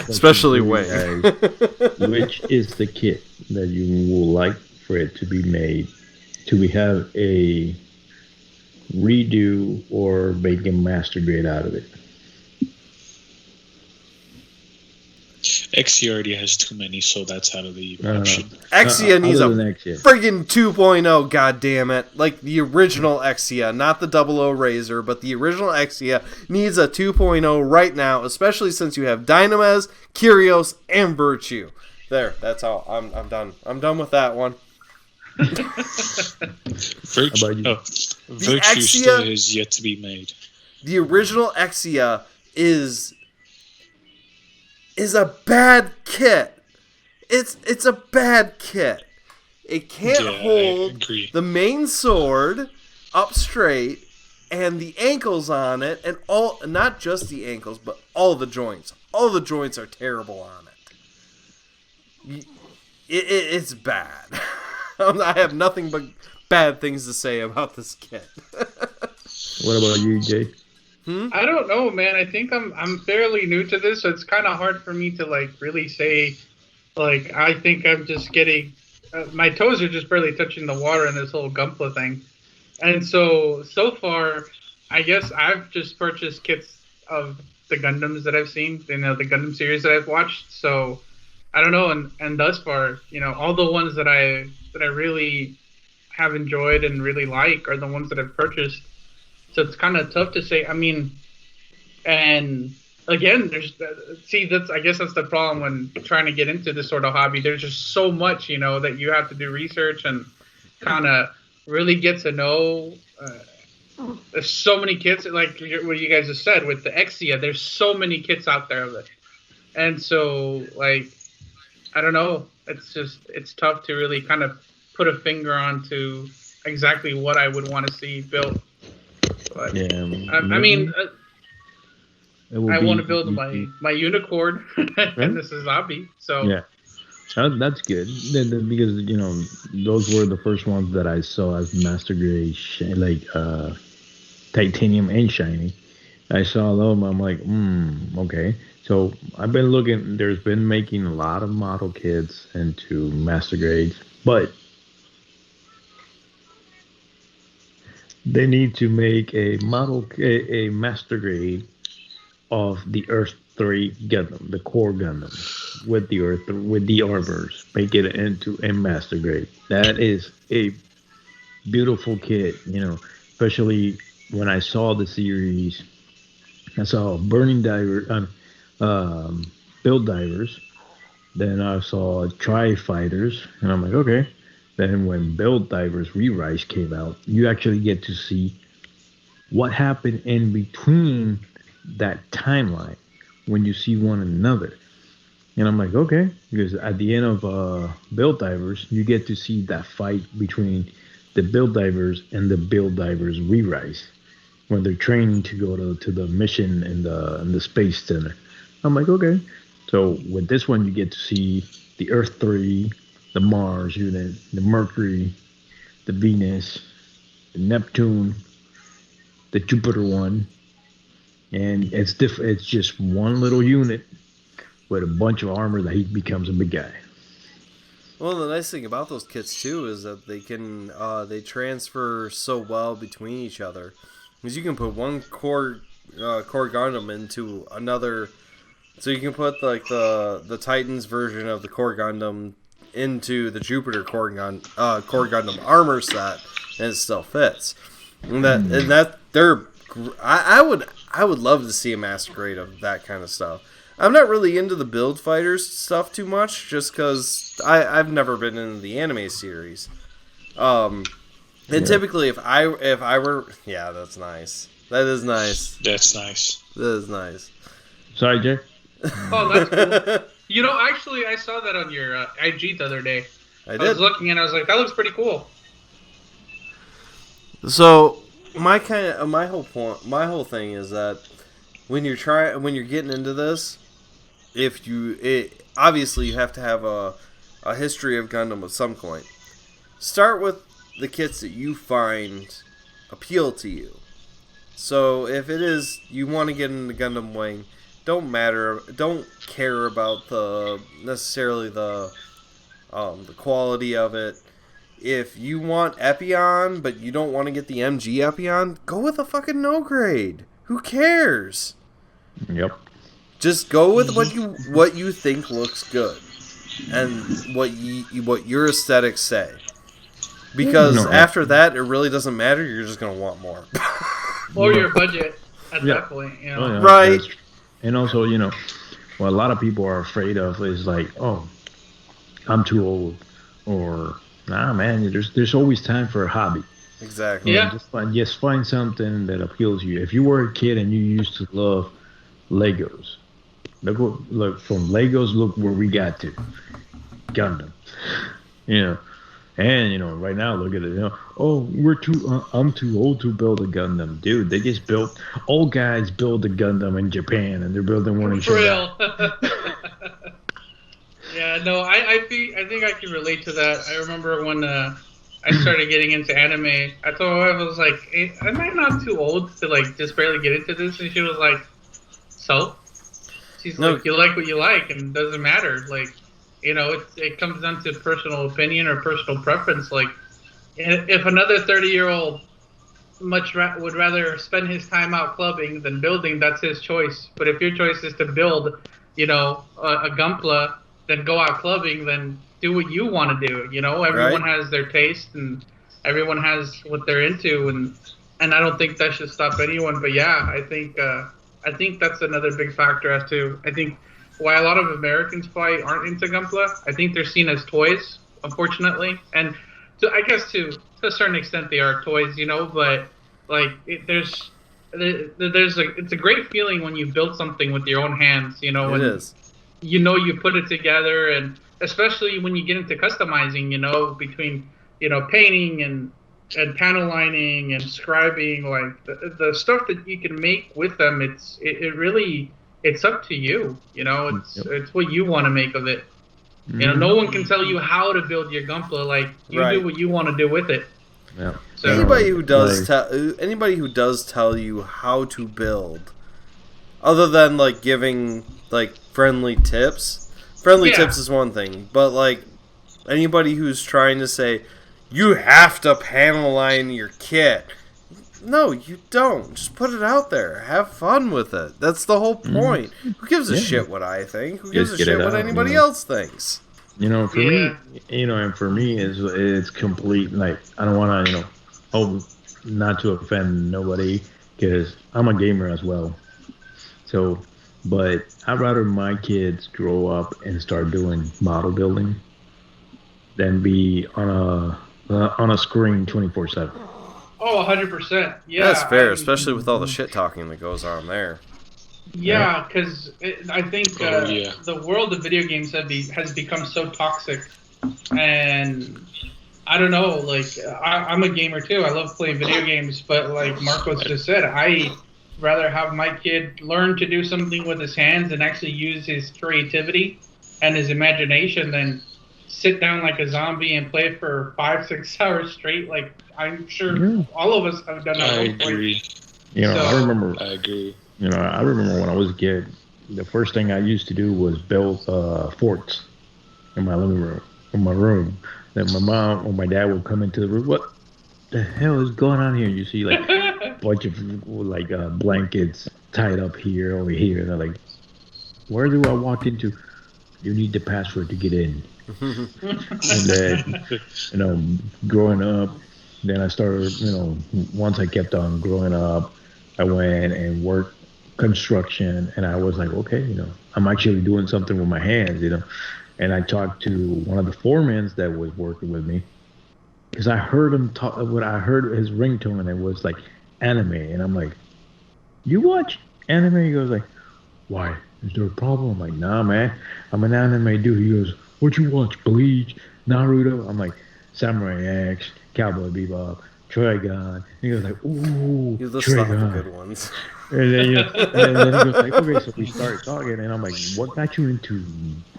Especially Wing. Which is the kit that you would like for it to be made? Do we have a redo or make a Master Grade out of it? Exia already has too many, so that's out of the option. Exia needs a friggin' 2.0, goddammit. Like the original Exia, not the 00 Razor, but the original Exia needs a 2.0 right now, especially since you have Dynamez, Kyrios, and Virtue. There, that's all. I'm done. I'm done with that one. Virtue still is yet to be made. The original Exia is a bad kit. It's a bad kit. It can't hold the main sword up straight and the ankles on it, and not just the ankles, but all the joints. All the joints are terrible on it. It's bad. I have nothing but bad things to say about this kit. What about you, Jay? I don't know, man. I think I'm fairly new to this, so it's kind of hard for me to like really say Like, I think I'm just getting... my toes are just barely touching the water in this whole Gunpla thing. And so far, I guess I've just purchased kits of the Gundams that I've seen, the Gundam series that I've watched. So, I don't know, and thus far, all the ones that I really have enjoyed and really like are the ones that I've purchased. So it's kind of tough to say. I mean, and again, I guess that's the problem when trying to get into this sort of hobby. There's just so much, that you have to do research and kind of really get to know. There's so many kits, like what you guys just said with the Exia. There's so many kits out there of it, and so like, I don't know. It's tough to really kind of put a finger onto exactly what I would want to see built. But, Yeah, I mean, I want to build my unicorn and this is zombie. So yeah, that's good. Because those were the first ones that I saw as master grade, like titanium and shiny. I saw them. I'm like, okay. So I've been looking. There's been making a lot of model kits into master grades, but they need to make a master grade of the Earth 3 Gundam, the core Gundam, with the armors. Make it into a master grade. That is a beautiful kit, especially when I saw the series. I saw Burning Diver, Build Divers. Then I saw Tri Fighters, and I'm like, okay. Then when Build Divers Re-Rise came out, you actually get to see what happened in between that timeline when you see one another. And I'm like, okay, because at the end of Build Divers, you get to see that fight between the Build Divers and the Build Divers Re-Rise when they're training to go to the mission in the Space Center. I'm like, okay. So with this one, you get to see the Earth 3, the Mars unit, the Mercury, the Venus, the Neptune, the Jupiter one, and it's different. It's just one little unit with a bunch of armor that he becomes a big guy. Well, the nice thing about those kits too is that they can they transfer so well between each other, because you can put one core Gundam into another. So you can put like the Titans version of the core Gundam into the Jupiter core Gundam armor set, and it still fits. I would love to see a master grade of that kind of stuff. I'm not really into the build fighters stuff too much, just because I've never been into the anime series. Typically, if I were, that's nice. That is nice. That's nice. That is nice. Sorry, Jay. Oh, that's cool. Actually, I saw that on your IG the other day. I was looking and I was like, that looks pretty cool. So my whole thing is that when you're getting into this, obviously you have to have a history of Gundam of some point. Start with the kits that you find appeal to you. So if it is you want to get into Gundam Wing, don't care about necessarily the quality of it. If you want Epion, but you don't want to get the MG Epion, go with a fucking no grade. Who cares? Yep. Just go with what you think looks good, and what your aesthetics say. Because after that, it really doesn't matter. You're just gonna want more. Or your budget at that point, Right. And also, what a lot of people are afraid of is like, oh, I'm too old, or nah, man, there's always time for a hobby. Exactly. Yeah. Just find something that appeals to you. If you were a kid and you used to love Legos, look from Legos. Look where we got to, Gundam. And right now, look at it. I'm too old to build a Gundam, dude. They just built. Old guys build a Gundam in Japan, and they're building one in China. Yeah, no, I think I can relate to that. I remember when I started getting into anime, I told my wife, I was like, hey, am I not too old to like just barely get into this? And she was like, so? She's like, you like what you like, and it doesn't matter. Like, it comes down to personal opinion or personal preference. Like, if another 30-year-old would rather spend his time out clubbing than building, that's his choice. But if your choice is to build, a Gunpla, then go out clubbing, then do what you want to do. Everyone Right. has their taste and everyone has what they're into, and I don't think that should stop anyone. But yeah, I think that's another big factor as to I think why a lot of Americans probably aren't into Gunpla. I think they're seen as toys, unfortunately, and I guess to a certain extent they are toys, but like it's a great feeling when you build something with your own hands, It and is. you put it together, and especially when you get into customizing, between painting and panel lining and scribing, like the stuff that you can make with them, it really it's up to you. It's what you want to make of it. No one can tell you how to build your Gunpla. Like, you do Right. what you want to do with it. Yeah. So Anybody who does like- anybody who does tell you how to build, other than like giving like friendly tips, Yeah. tips is one thing, but like anybody who's trying to say you have to panel line your kit, no, you don't. Just put it out there. Have fun with it. That's the whole point. Who gives a Yeah. shit what I think? Who gives Just a get shit it what out, anybody else thinks? For Yeah. me, and for me, it's complete. Like, I don't want to, hope not to offend nobody, because I'm a gamer as well. So, but I'd rather my kids grow up and start doing model building than be on a screen 24/7. Oh, 100%. Yeah, That's fair, I mean, especially with all the shit talking that goes on there. yeah, because I think yeah. the world of video games has become so toxic, and I don't know. Like, I'm a gamer too. I love playing video games, but like Marcos just said, I rather have my kid learn to do something with his hands and actually use his creativity and his imagination than sit down like a zombie and play for 5-6 hours straight. Like, I'm sure Yeah. all of us have done that. I at one point. agree. I So- remember. I agree. I remember when I was a kid, the first thing I used to do was build forts in my living room, in my room. Then my mom or my dad would come into the room. What the hell is going on here? You see, like, a bunch of like blankets tied up here, over here. And they're like, where do I walk into? You need the password to get in. And then, growing up, then I started, once I kept on growing up, I went and worked construction, and I was like, okay, I'm actually doing something with my hands, And I talked to one of the foremen that was working with me, because I heard him talk. When I heard his ringtone, and it was like anime, and I'm like, "You watch anime?" He goes like, "Why? Is there a problem?" I'm like, "Nah, man, I'm an anime dude." He goes, "What you watch? Bleach, Naruto?" I'm like, "Samurai X, Cowboy Bebop, Trigun." He goes like, "Ooh, You list off the Trigun." good ones. And then, and then he goes like, okay, so we started talking, and I'm like, what got you into,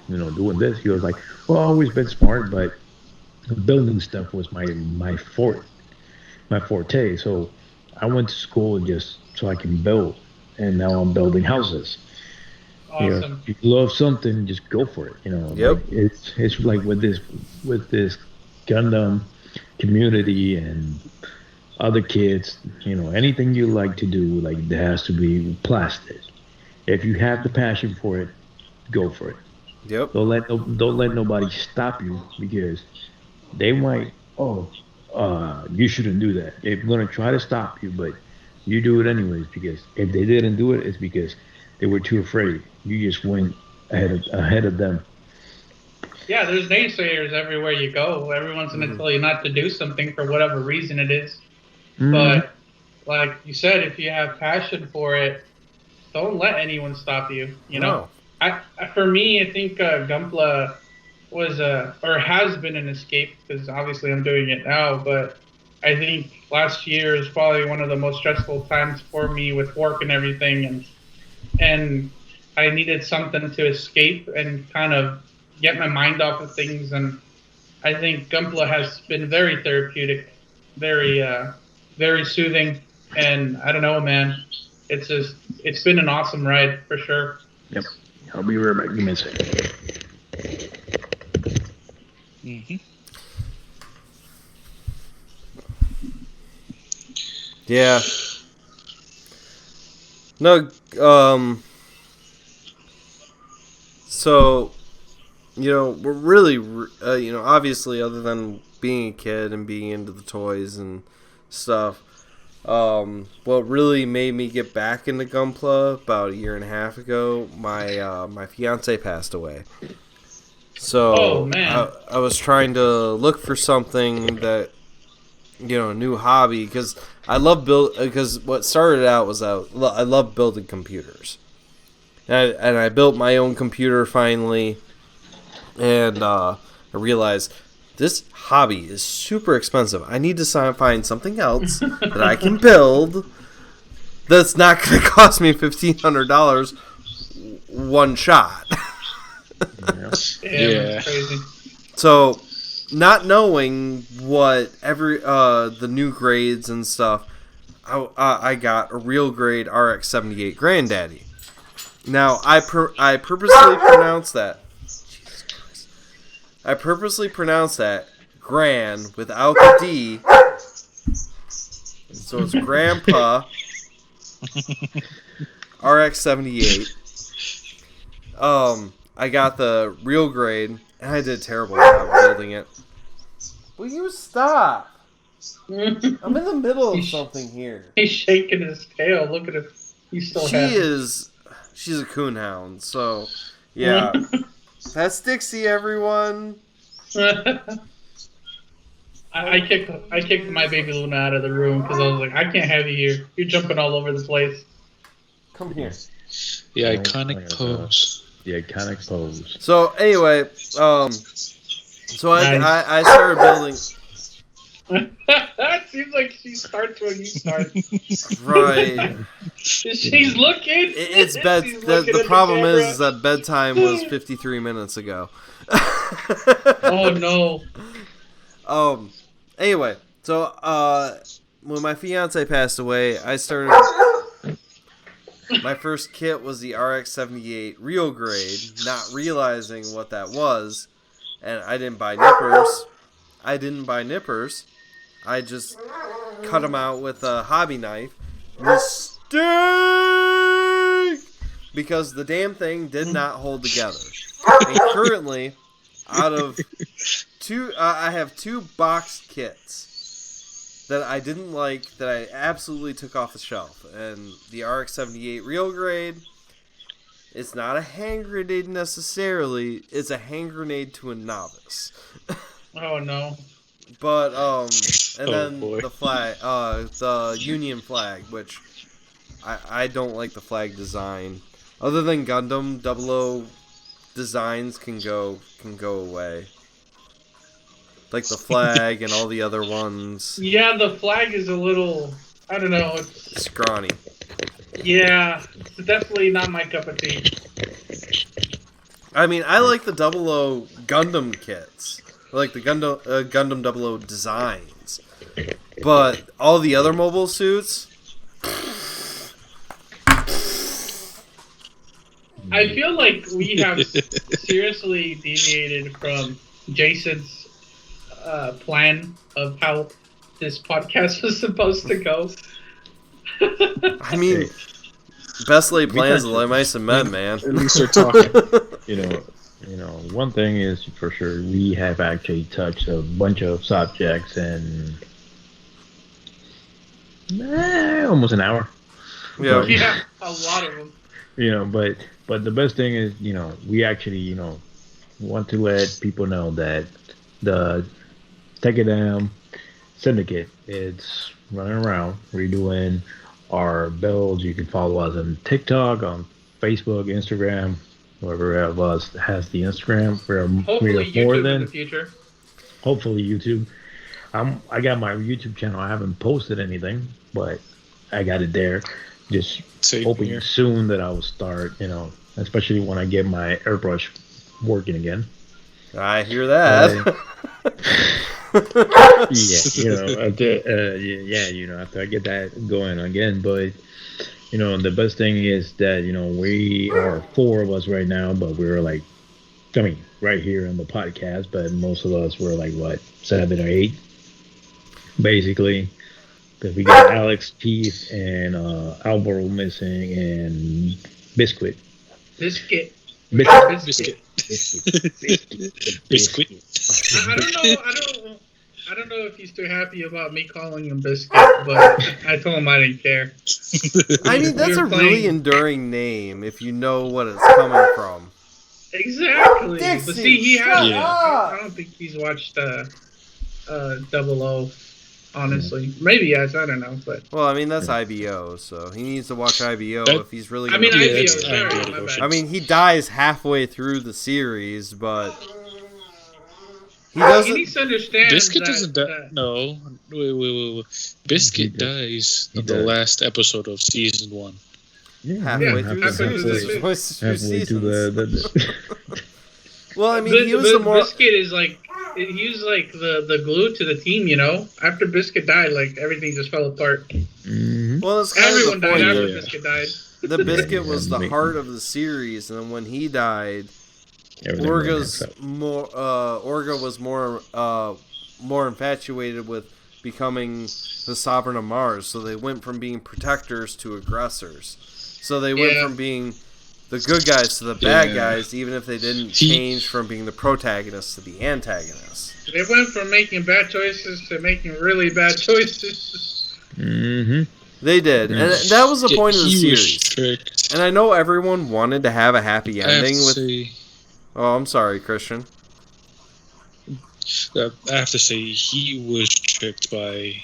doing this? He goes like, well, I've always been smart, but building stuff was my forte. So I went to school just so I can build, and now I'm building houses. Awesome. If you love something, just go for it. Yep. Like, it's like with this Gundam community and other kids, anything you like to do, like, there has to be plastic. If you have the passion for it, go for it. Yep. Don't let nobody stop you, because they might, you shouldn't do that. They're gonna try to stop you, but you do it anyways, because if they didn't do it, it's because they were too afraid. You just went ahead of them. Yeah, there's naysayers everywhere you go. Everyone's going to tell you not to do something for whatever reason it is. But like you said, if you have passion for it, don't let anyone stop you. No. For me, I think Gunpla was or has been an escape, because obviously I'm doing it now. But I think last year is probably one of the most stressful times for me with work and everything, and I needed something to escape and kind of get my mind off of things. And I think Gunpla has been very therapeutic, very very soothing, and I don't know, man. It's been an awesome ride for sure. Yep. I'll be right back. Give me a second. Mm-hmm. Yeah. No, so, we're really, obviously, other than being a kid and being into the toys and stuff, what really made me get back into Gunpla about a year and a half ago, my fiance passed away. So, Oh, man. I was trying to look for something that, a new hobby, because I love because what started out was I love building computers. And I built my own computer finally, and I realized this hobby is super expensive. I need to find something else that I can build that's not going to cost me $1,500 one shot. Yeah. That's crazy. So, not knowing what the new grades and stuff, I got a real grade RX-78 Granddaddy. Now, I purposely pronounced that. Jesus Christ. I purposely pronounced that Gran without the D. So it's Grandpa RX-78. I got the real grade, and I did a terrible job building it. Will you stop? I'm in the middle of something here. He's shaking his tail. Look at him. He's still happy. She's a coonhound, so yeah. That's Dixie, everyone. I kicked my baby Luna out of the room because I was like, I can't have you here. You're jumping all over the place. Come here. The iconic pose. The iconic pose. So anyway, so I started building. It seems like she starts when you start. Right. She's looking. It's bed. The problem is that bedtime was 53 minutes ago. Oh no. Anyway, so when my fiance passed away, I started. My first kit was the RX-78 real grade, not realizing what that was, and I didn't buy nippers. I just cut them out with a hobby knife. Mistake! Because the damn thing did not hold together. And currently, out of two, I have two box kits that I didn't like, that I absolutely took off the shelf. And the RX-78 real grade, it's not a hand grenade necessarily, it's a hand grenade to a novice. Oh no. But and then boy. the flag, the Union flag, which I don't like the flag design. Other than Gundam, 00 designs can go away. Like the flag and all the other ones. Yeah, the flag is a little, I don't know. It's scrawny. Yeah, it's definitely not my cup of tea. I mean, I like the 00 Gundam kits. I like the Gundam 00 designs. But all the other mobile suits... I feel like we have seriously deviated from Jason's plan of how this podcast was supposed to go. I mean, best laid plans of mice and men, man. At least we're talking. You know, one thing is for sure, we have actually touched a bunch of subjects in almost an hour. Yeah. Yeah, a lot of them. But the best thing is, we actually, want to let people know that the Tekkadan Syndicate is running around. We're doing our builds. You can follow us on TikTok, on Facebook, Instagram, whoever of us has the Instagram. Hopefully YouTube in the future. Hopefully YouTube. I got my YouTube channel. I haven't posted anything, but I got it there. Just hoping soon that I will start, especially when I get my airbrush working again. I hear that. After I get that going again. But, the best thing is that, we are 4 of us right now, but we're like I mean, right here on the podcast, but most of us were like, what, 7 or 8, basically. Because we got Alex, Keith, and Alvaro missing, and Biscuit. Biscuit. Biscuit. Biscuit. Biscuit. I don't know if he's too happy about me calling him Biscuit, but I told him I didn't care. I mean, that's a really enduring name if you know what it's coming from. Exactly. Dixie, But see, he has. Yeah. I don't think he's watched Double O. Honestly, maybe yes. I don't know, but Well, I mean, that's IBO, so he needs to watch IBO That- if he's really I gonna... mean, Yeah, IBO. that's Sorry, IBO. my bad. I mean, he dies halfway through the series, but he doesn't... He needs to understand Biscuit that, doesn't die. that- No. Wait. Biscuit dies in the does. last episode of season 1. Yeah, halfway through the halfway series. through the There's always two halfway to seasons. Well, I mean, he was But the more... Biscuit is like he was like the glue to the team. You know, after Biscuit died, like everything just fell apart. Mhm. Well, it's kind Everyone of the died point. after yeah. Biscuit died. The Biscuit was the heart of the series, and then when he died, Everything Orga's went up. Orga was more infatuated with becoming the sovereign of Mars, so they went from being protectors to aggressors. So they went Yeah. from being the good guys to the bad Yeah. guys, even if they didn't change from being the protagonists to the antagonists. They went from making bad choices to making really bad choices. Mhm. They did, and that was the point of the He was series. tricked. And I know everyone wanted to have a happy I have ending to with. say, Oh, I'm sorry, Christian. I have to say he was tricked by.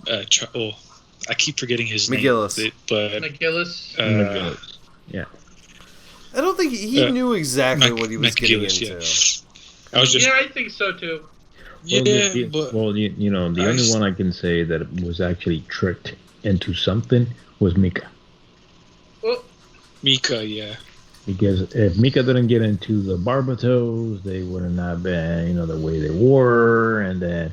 I keep forgetting his McGillis. name, but McGillis. I don't think he knew exactly what he was getting McGillis, into. I was just Yeah, I think so too. You know, the I only s- one I can say that was actually tricked into something was Mika. Well, Mika, yeah. Because if Mika didn't get into the Barbatos, they would have not been, the way they were, and then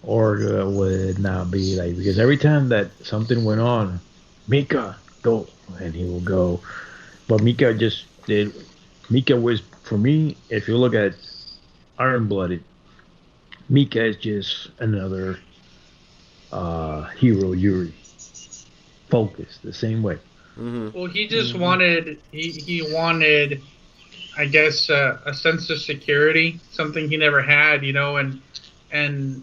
Orga would not be like, because every time that something went on, Mika, go, and he will go. But Mika just did. Mika was, for me, if you look at Iron Blooded, Mika is just another hero Yuri. Focused the same way. Hmm. well, he just wanted he wanted, I guess, a sense of security, something he never had, and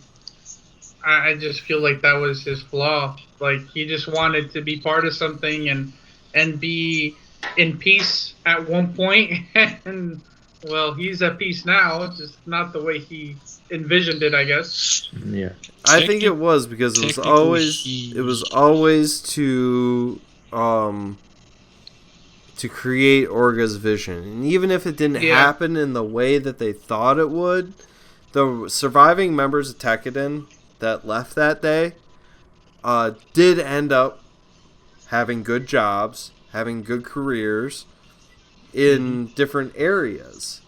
I just feel like that was his flaw. Like he just wanted to be part of something and be in peace at one point, and well, he's at peace now. It's just not the way he envisioned it, I guess. Yeah. I think it was because it was always to create Orga's vision, and even if it didn't Yeah. happen in the way that they thought it would, the surviving members of Tekkadan that left that day did end up having good jobs, having good careers in different areas.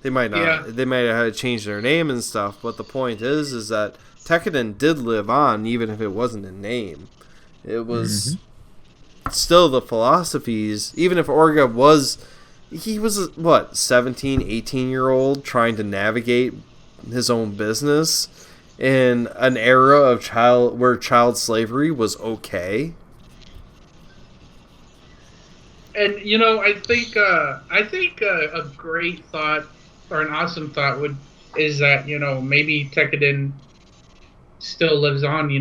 They might not. Yeah. They might have had to change their name and stuff, but the point is that Tekkadan did live on, even if it wasn't a name. It was still the philosophies. Even if Orga was, he was what, 17, 18-year-old trying to navigate his own business in an era of where child slavery was okay. And I think a great thought or an awesome thought is that maybe Tekkadan still lives on.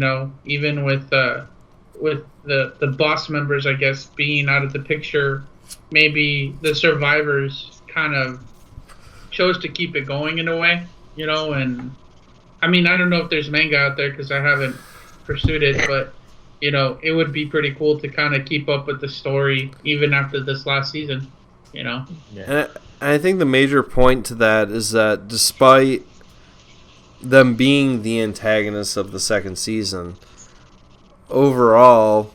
Even with the boss members, I guess, being out of the picture, maybe the survivors kind of chose to keep it going in a way. And I mean, I don't know if there's manga out there because I haven't pursued it, but it would be pretty cool to kind of keep up with the story even after this last season, And I think the major point to that is that despite them being the antagonists of the second season, overall,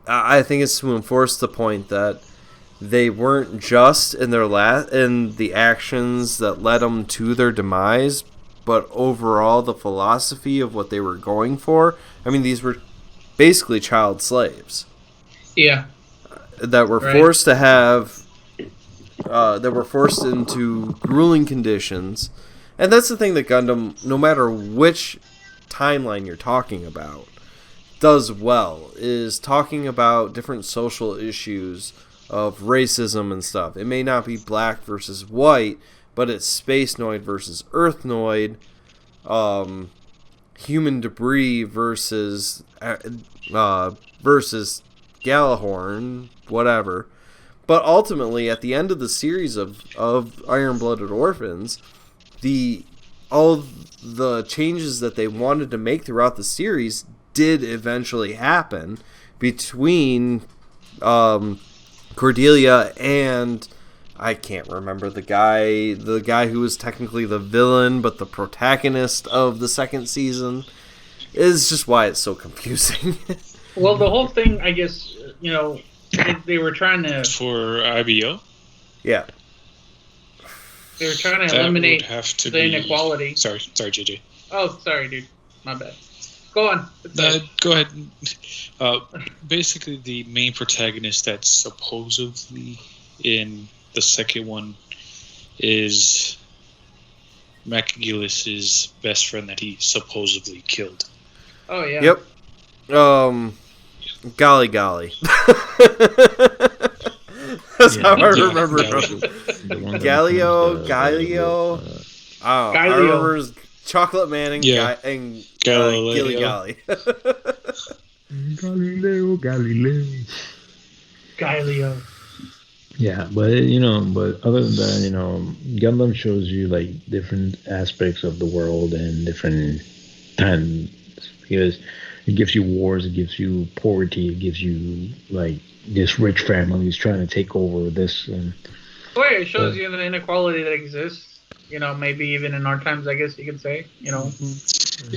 I think it's to enforce the point that they weren't just in in the actions that led them to their demise, but overall the philosophy of what they were going for. I mean, these were basically child slaves. Yeah. That were Right. forced to have that were forced into grueling conditions. And that's the thing that Gundam, no matter which timeline you're talking about, does well, is talking about different social issues of racism and stuff. It may not be black versus white, but it's space noid versus earth noid, human debris versus Galahorn, whatever. But ultimately, at the end of the series of Iron-Blooded Orphans, all the changes that they wanted to make throughout the series did eventually happen between Cordelia and I can't remember the guy who was technically the villain but the protagonist of the second season. Is just why it's so confusing. Well, the whole thing, I guess, they were trying to for IBO. Yeah. They were trying to eliminate the inequality. Sorry, JJ. Oh, sorry, dude. My bad. Go on. Go ahead. Basically, the main protagonist that's supposedly in the second one is McGillis's best friend that he supposedly killed. Oh, yeah. Yep. Golly. That's how I remember it. Galio. I remember his Chocolate Man and Gilly Golly. Galileo. Yeah, but other than that, Gundam shows you like different aspects of the world and different times, because it gives you wars, it gives you poverty, it gives you like this rich families trying to take over this, and it shows you the inequality that exists. Maybe even in our times, I guess you could say.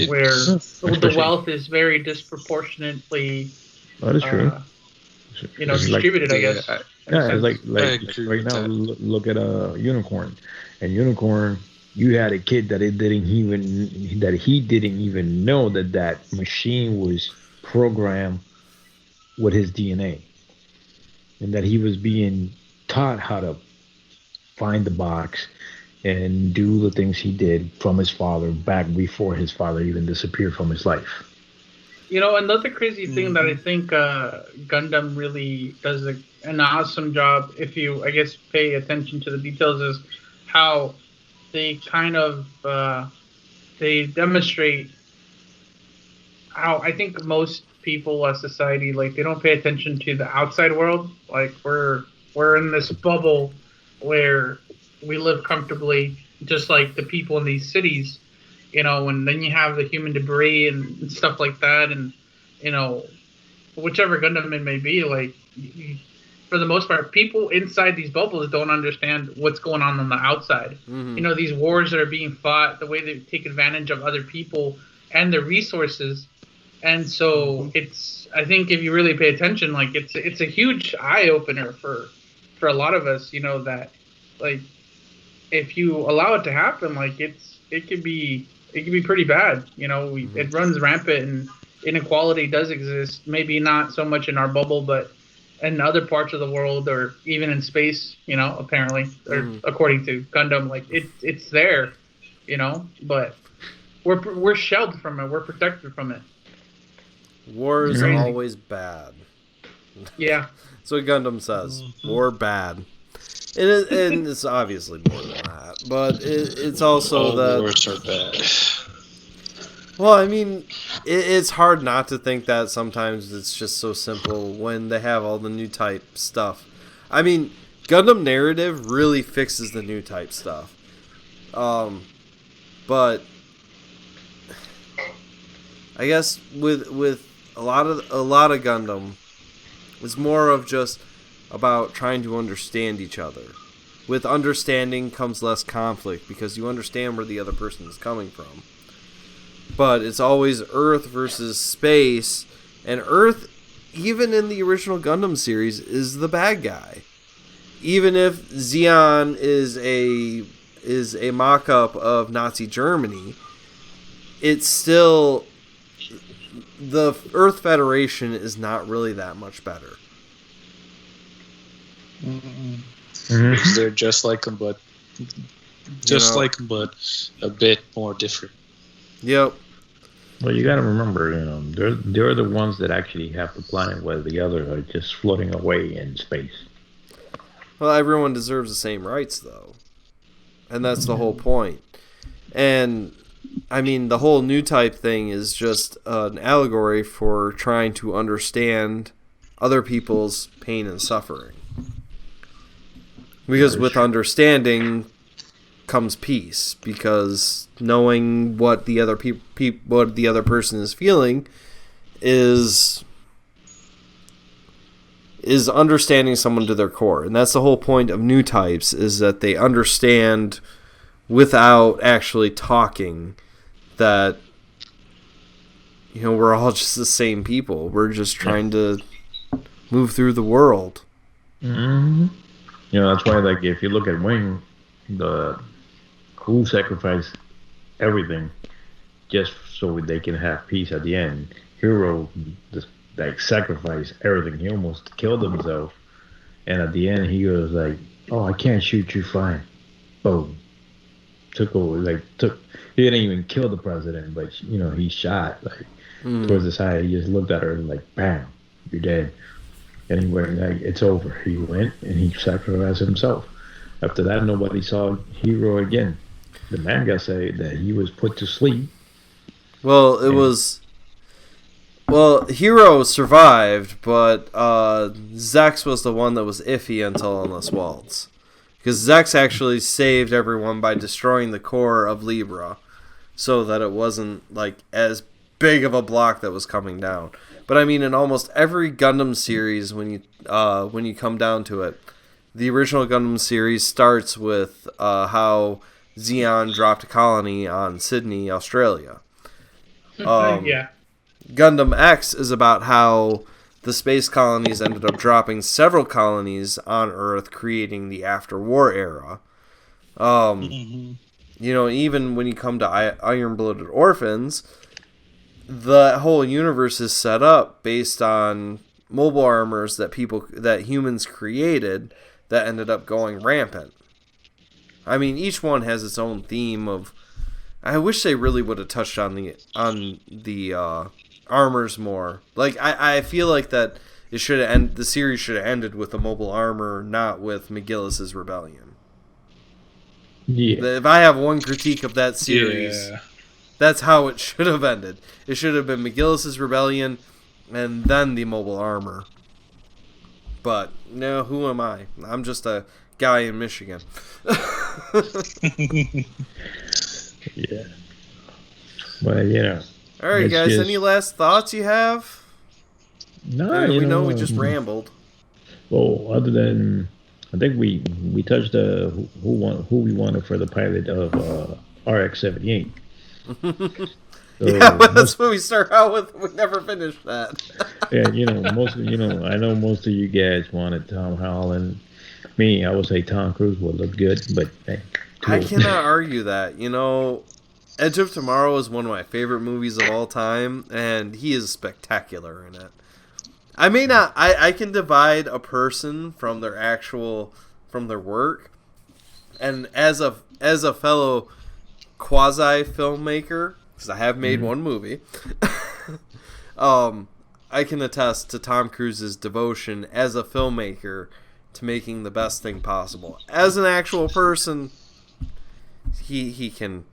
Where the wealth is very disproportionately. That is true. Distributed, I guess. Yeah, it's like right now. Look at a Unicorn, and Unicorn. You had a kid that he didn't even know that machine was programmed with his DNA, and that he was being taught how to find the box and do the things he did from his father back before his father even disappeared from his life. Another crazy thing that I think Gundam really does an awesome job, if you, I guess, pay attention to the details, is how they kind of they demonstrate how I think most people as society, like, they don't pay attention to the outside world. Like, we're in this bubble where we live comfortably, just like the people in these cities, and then you have the human debris and stuff like that, and whichever Gundam it may be, like, for the most part, people inside these bubbles don't understand what's going on the outside. Mm-hmm. These wars that are being fought, the way they take advantage of other people and their resources. And so I think if you really pay attention, like, it's a huge eye opener for a lot of us, that, like, if you allow it to happen, like, it could be pretty bad. It runs rampant, and inequality does exist. Maybe not so much in our bubble, but in other parts of the world, or even in space, apparently, or according to Gundam, like, it's there, but we're sheltered from it. We're protected from it. War is always bad. Yeah. That's what Gundam says. War bad. And it's obviously more than that, but it's also all wars are bad. Well, I mean, it's hard not to think that sometimes it's just so simple when they have all the new type stuff. I mean, Gundam narrative really fixes the new type stuff. But I guess with a lot of Gundam, it's more of just about trying to understand each other. With understanding comes less conflict, because you understand where the other person is coming from. But it's always Earth versus space, and Earth, even in the original Gundam series, is the bad guy. Even if Zeon is a mock-up of Nazi Germany, it's still, the Earth Federation is not really that much better. And because they're just like them, but a bit more different. Yep. Well, you got to remember, they're the ones that actually have the planet, where the others are just floating away in space. Well, everyone deserves the same rights, though. And that's the whole point. And, I mean, the whole new type thing is just an allegory for trying to understand other people's pain and suffering. Because with understanding comes peace. Because knowing what the other what the other person is feeling is understanding someone to their core. And that's the whole point of new types, is that they understand without actually talking that, we're all just the same people. We're just trying to move through the world. Mm-hmm. That's why, like, if you look at Wing, who sacrificed everything just so they can have peace at the end. Hero just sacrificed everything. He almost killed himself, and at the end he was like, "Oh, I can't shoot you, fine." Boom. Took over. He didn't even kill the president, but he shot towards the side. He just looked at her and bam, you're dead. And he went it's over. He went and he sacrificed himself. After that, nobody saw Hero again. The manga say that he was put to sleep. Well, Hero survived, but Zex was the one that was iffy until Endless Waltz. Because Zex actually saved everyone by destroying the core of Libra, so that it wasn't as big of a block that was coming down. But I mean, in almost every Gundam series, when you come down to it, the original Gundam series starts with how Zeon dropped a colony on Sydney, Australia. Yeah. Gundam X is about how the space colonies ended up dropping several colonies on Earth, creating the after-war era. Even when you come to Iron-Blooded Orphans, the whole universe is set up based on mobile armors that humans created that ended up going rampant. I mean, each one has its own theme of. I wish they really would have touched on the armors more. I feel like that it should have the series should have ended with a mobile armor, not with McGillis's rebellion. Yeah. If I have one critique of that series, that's how it should have ended. It should have been McGillis's rebellion, and then the mobile armor. But no, who am I? I'm just a guy in Michigan. Yeah. But All right, guys. Any last thoughts you have? No, we just rambled. Well, other than I think we touched who we wanted for the pilot of RX-78. That's what we start out with. We never finished that. Yeah, I know most of you guys wanted Tom Holland. Me, I would say Tom Cruise would look good, but hey, I cannot argue that. Edge of Tomorrow is one of my favorite movies of all time, and he is spectacular in it. I may not. I can divide a person from their work, and as a fellow quasi filmmaker, because I have made one movie, I can attest to Tom Cruise's devotion as a filmmaker to making the best thing possible. As an actual person, he can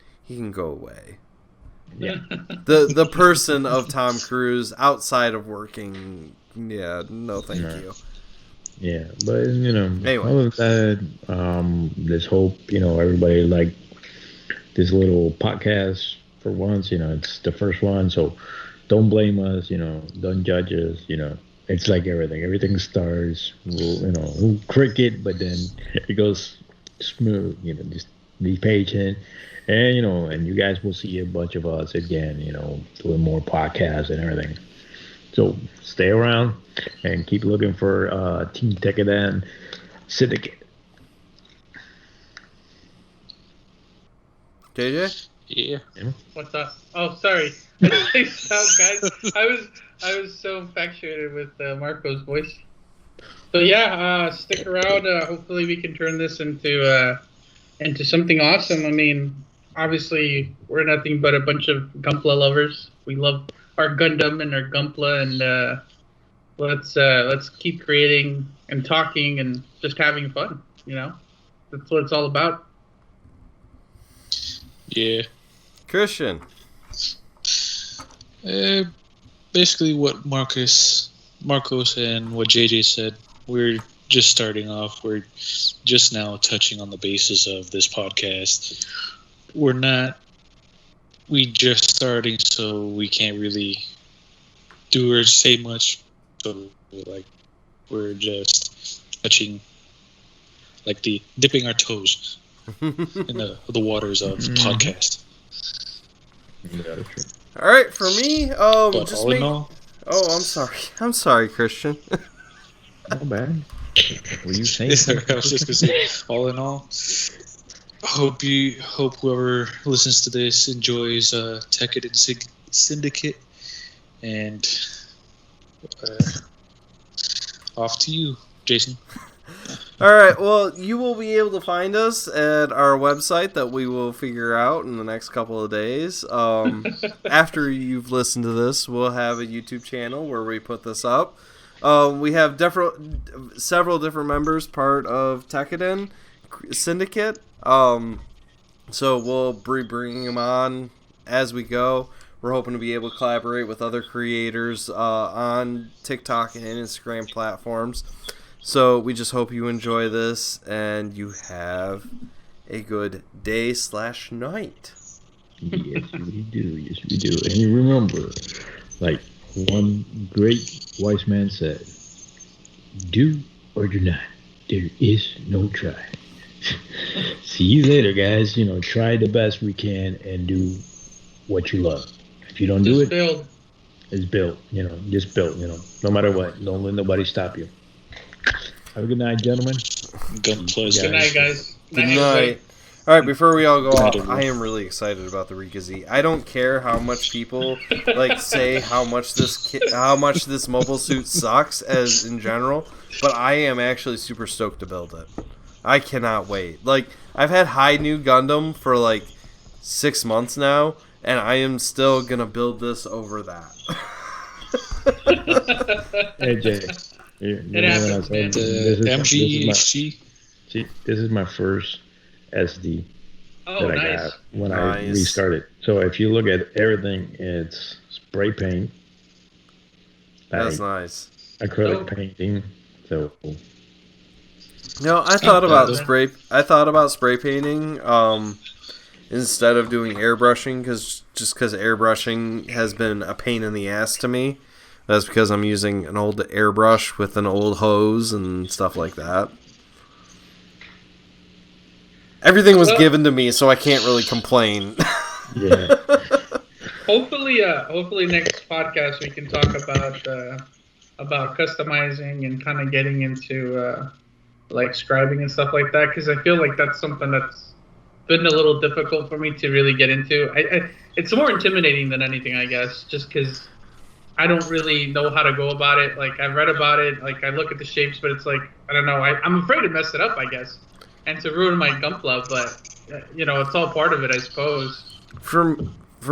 go away. Yeah. The person of Tom Cruise outside of working, no thank you. Yeah, but anyway. Other than that, let's hope everybody liked this little podcast for once. It's the first one, so don't blame us. Don't judge us. It's like everything starts, cricket, but then it goes smooth. Just be patient, and and you guys will see a bunch of us again. Doing more podcasts and everything. So stay around and keep looking for Team Tekkadan Syndicate. JJ? Yeah. What's up? Oh, sorry. Guys, I was so infatuated with Marco's voice. So yeah, stick around. Hopefully, we can turn this into something awesome. I mean, obviously, we're nothing but a bunch of Gunpla lovers. We love our Gundam and our Gunpla, and let's keep creating and talking and just having fun. That's what it's all about. Yeah. Christian. Basically what Marcos and what JJ said. We're just starting off. We're just now touching on the basis of this podcast. We just starting, so we can't really do or say much. So we're just touching, dipping our toes in the waters of podcast. Yeah, true. All right, for me, But just all make. in all, Oh, I'm sorry, Christian. Not bad. Were you saying? I was just gonna say, all in all, hope whoever listens to this enjoys Tekkadan Syndicate, and off to you, Jason. All right, well, you will be able to find us at our website that we will figure out in the next couple of days. After you've listened to this, we'll have a YouTube channel where we put this up. We have several different members part of Tekkadan Syndicate. So we'll be bringing them on as we go. We're hoping to be able to collaborate with other creators on TikTok and Instagram platforms. So we just hope you enjoy this and you have a good day/night. Yes, we do. Yes, we do. And you remember, like one great wise man said, do or do not. There is no try. See you later, guys. Try the best we can and do what you love. If you don't do it, build. It's built. Just built. No matter what. Don't let nobody stop you. Have a good night, gentlemen. Good night, guys. Good night. All right, before we all go off, I am really excited about the Rika Z. I don't care how much people say how much this mobile suit sucks as in general, but I am actually super stoked to build it. I cannot wait. I've had High New Gundam for 6 months now, and I am still gonna build this over that. Hey Jay, It happens, man. MGHG. See, this is my first SD that I got when I restarted. So if you look at everything, it's spray paint. That's nice. Acrylic painting. So. I thought about spray painting instead of doing airbrushing because airbrushing has been a pain in the ass to me. That's because I'm using an old airbrush with an old hose and stuff like that. Everything was given to me, so I can't really complain. Yeah. Hopefully next podcast we can talk about customizing and kind of getting into scribing and stuff like that, because I feel like that's something that's been a little difficult for me to really get into. It's more intimidating than anything, I guess, just because I don't really know how to go about it. I've read about it, I look at the shapes, but it's I don't know. I'm afraid to mess it up, I guess, and to ruin my Gunpla, but it's all part of it, I suppose. For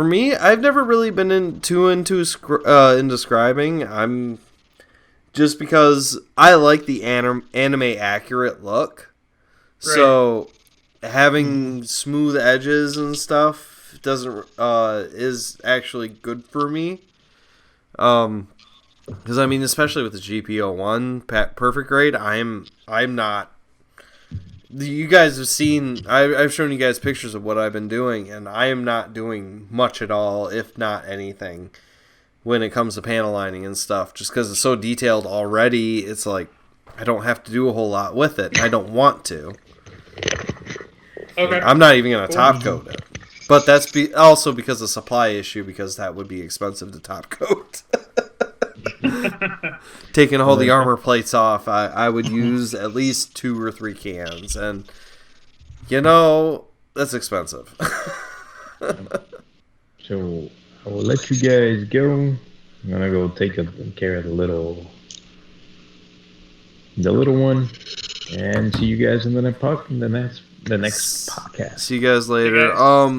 me, I've never really been into scribing. I'm just because I like the anime accurate look. Right. So having smooth edges and stuff is actually good for me. Because especially with the GP01 perfect grade, I'm not. You guys have seen. I've shown you guys pictures of what I've been doing, and I am not doing much at all, if not anything, when it comes to panel lining and stuff. Just because it's so detailed already, it's I don't have to do a whole lot with it. I don't want to. Okay. I'm not even gonna top coat it, but that's also because of supply issue, because that would be expensive to top coat. Taking all the armor plates off, I would use at least 2 or 3 cans, and that's expensive. So I will let you guys go. I'm gonna go take care of the little the little one, and see you guys in the next podcast. See you guys later. Hey guys.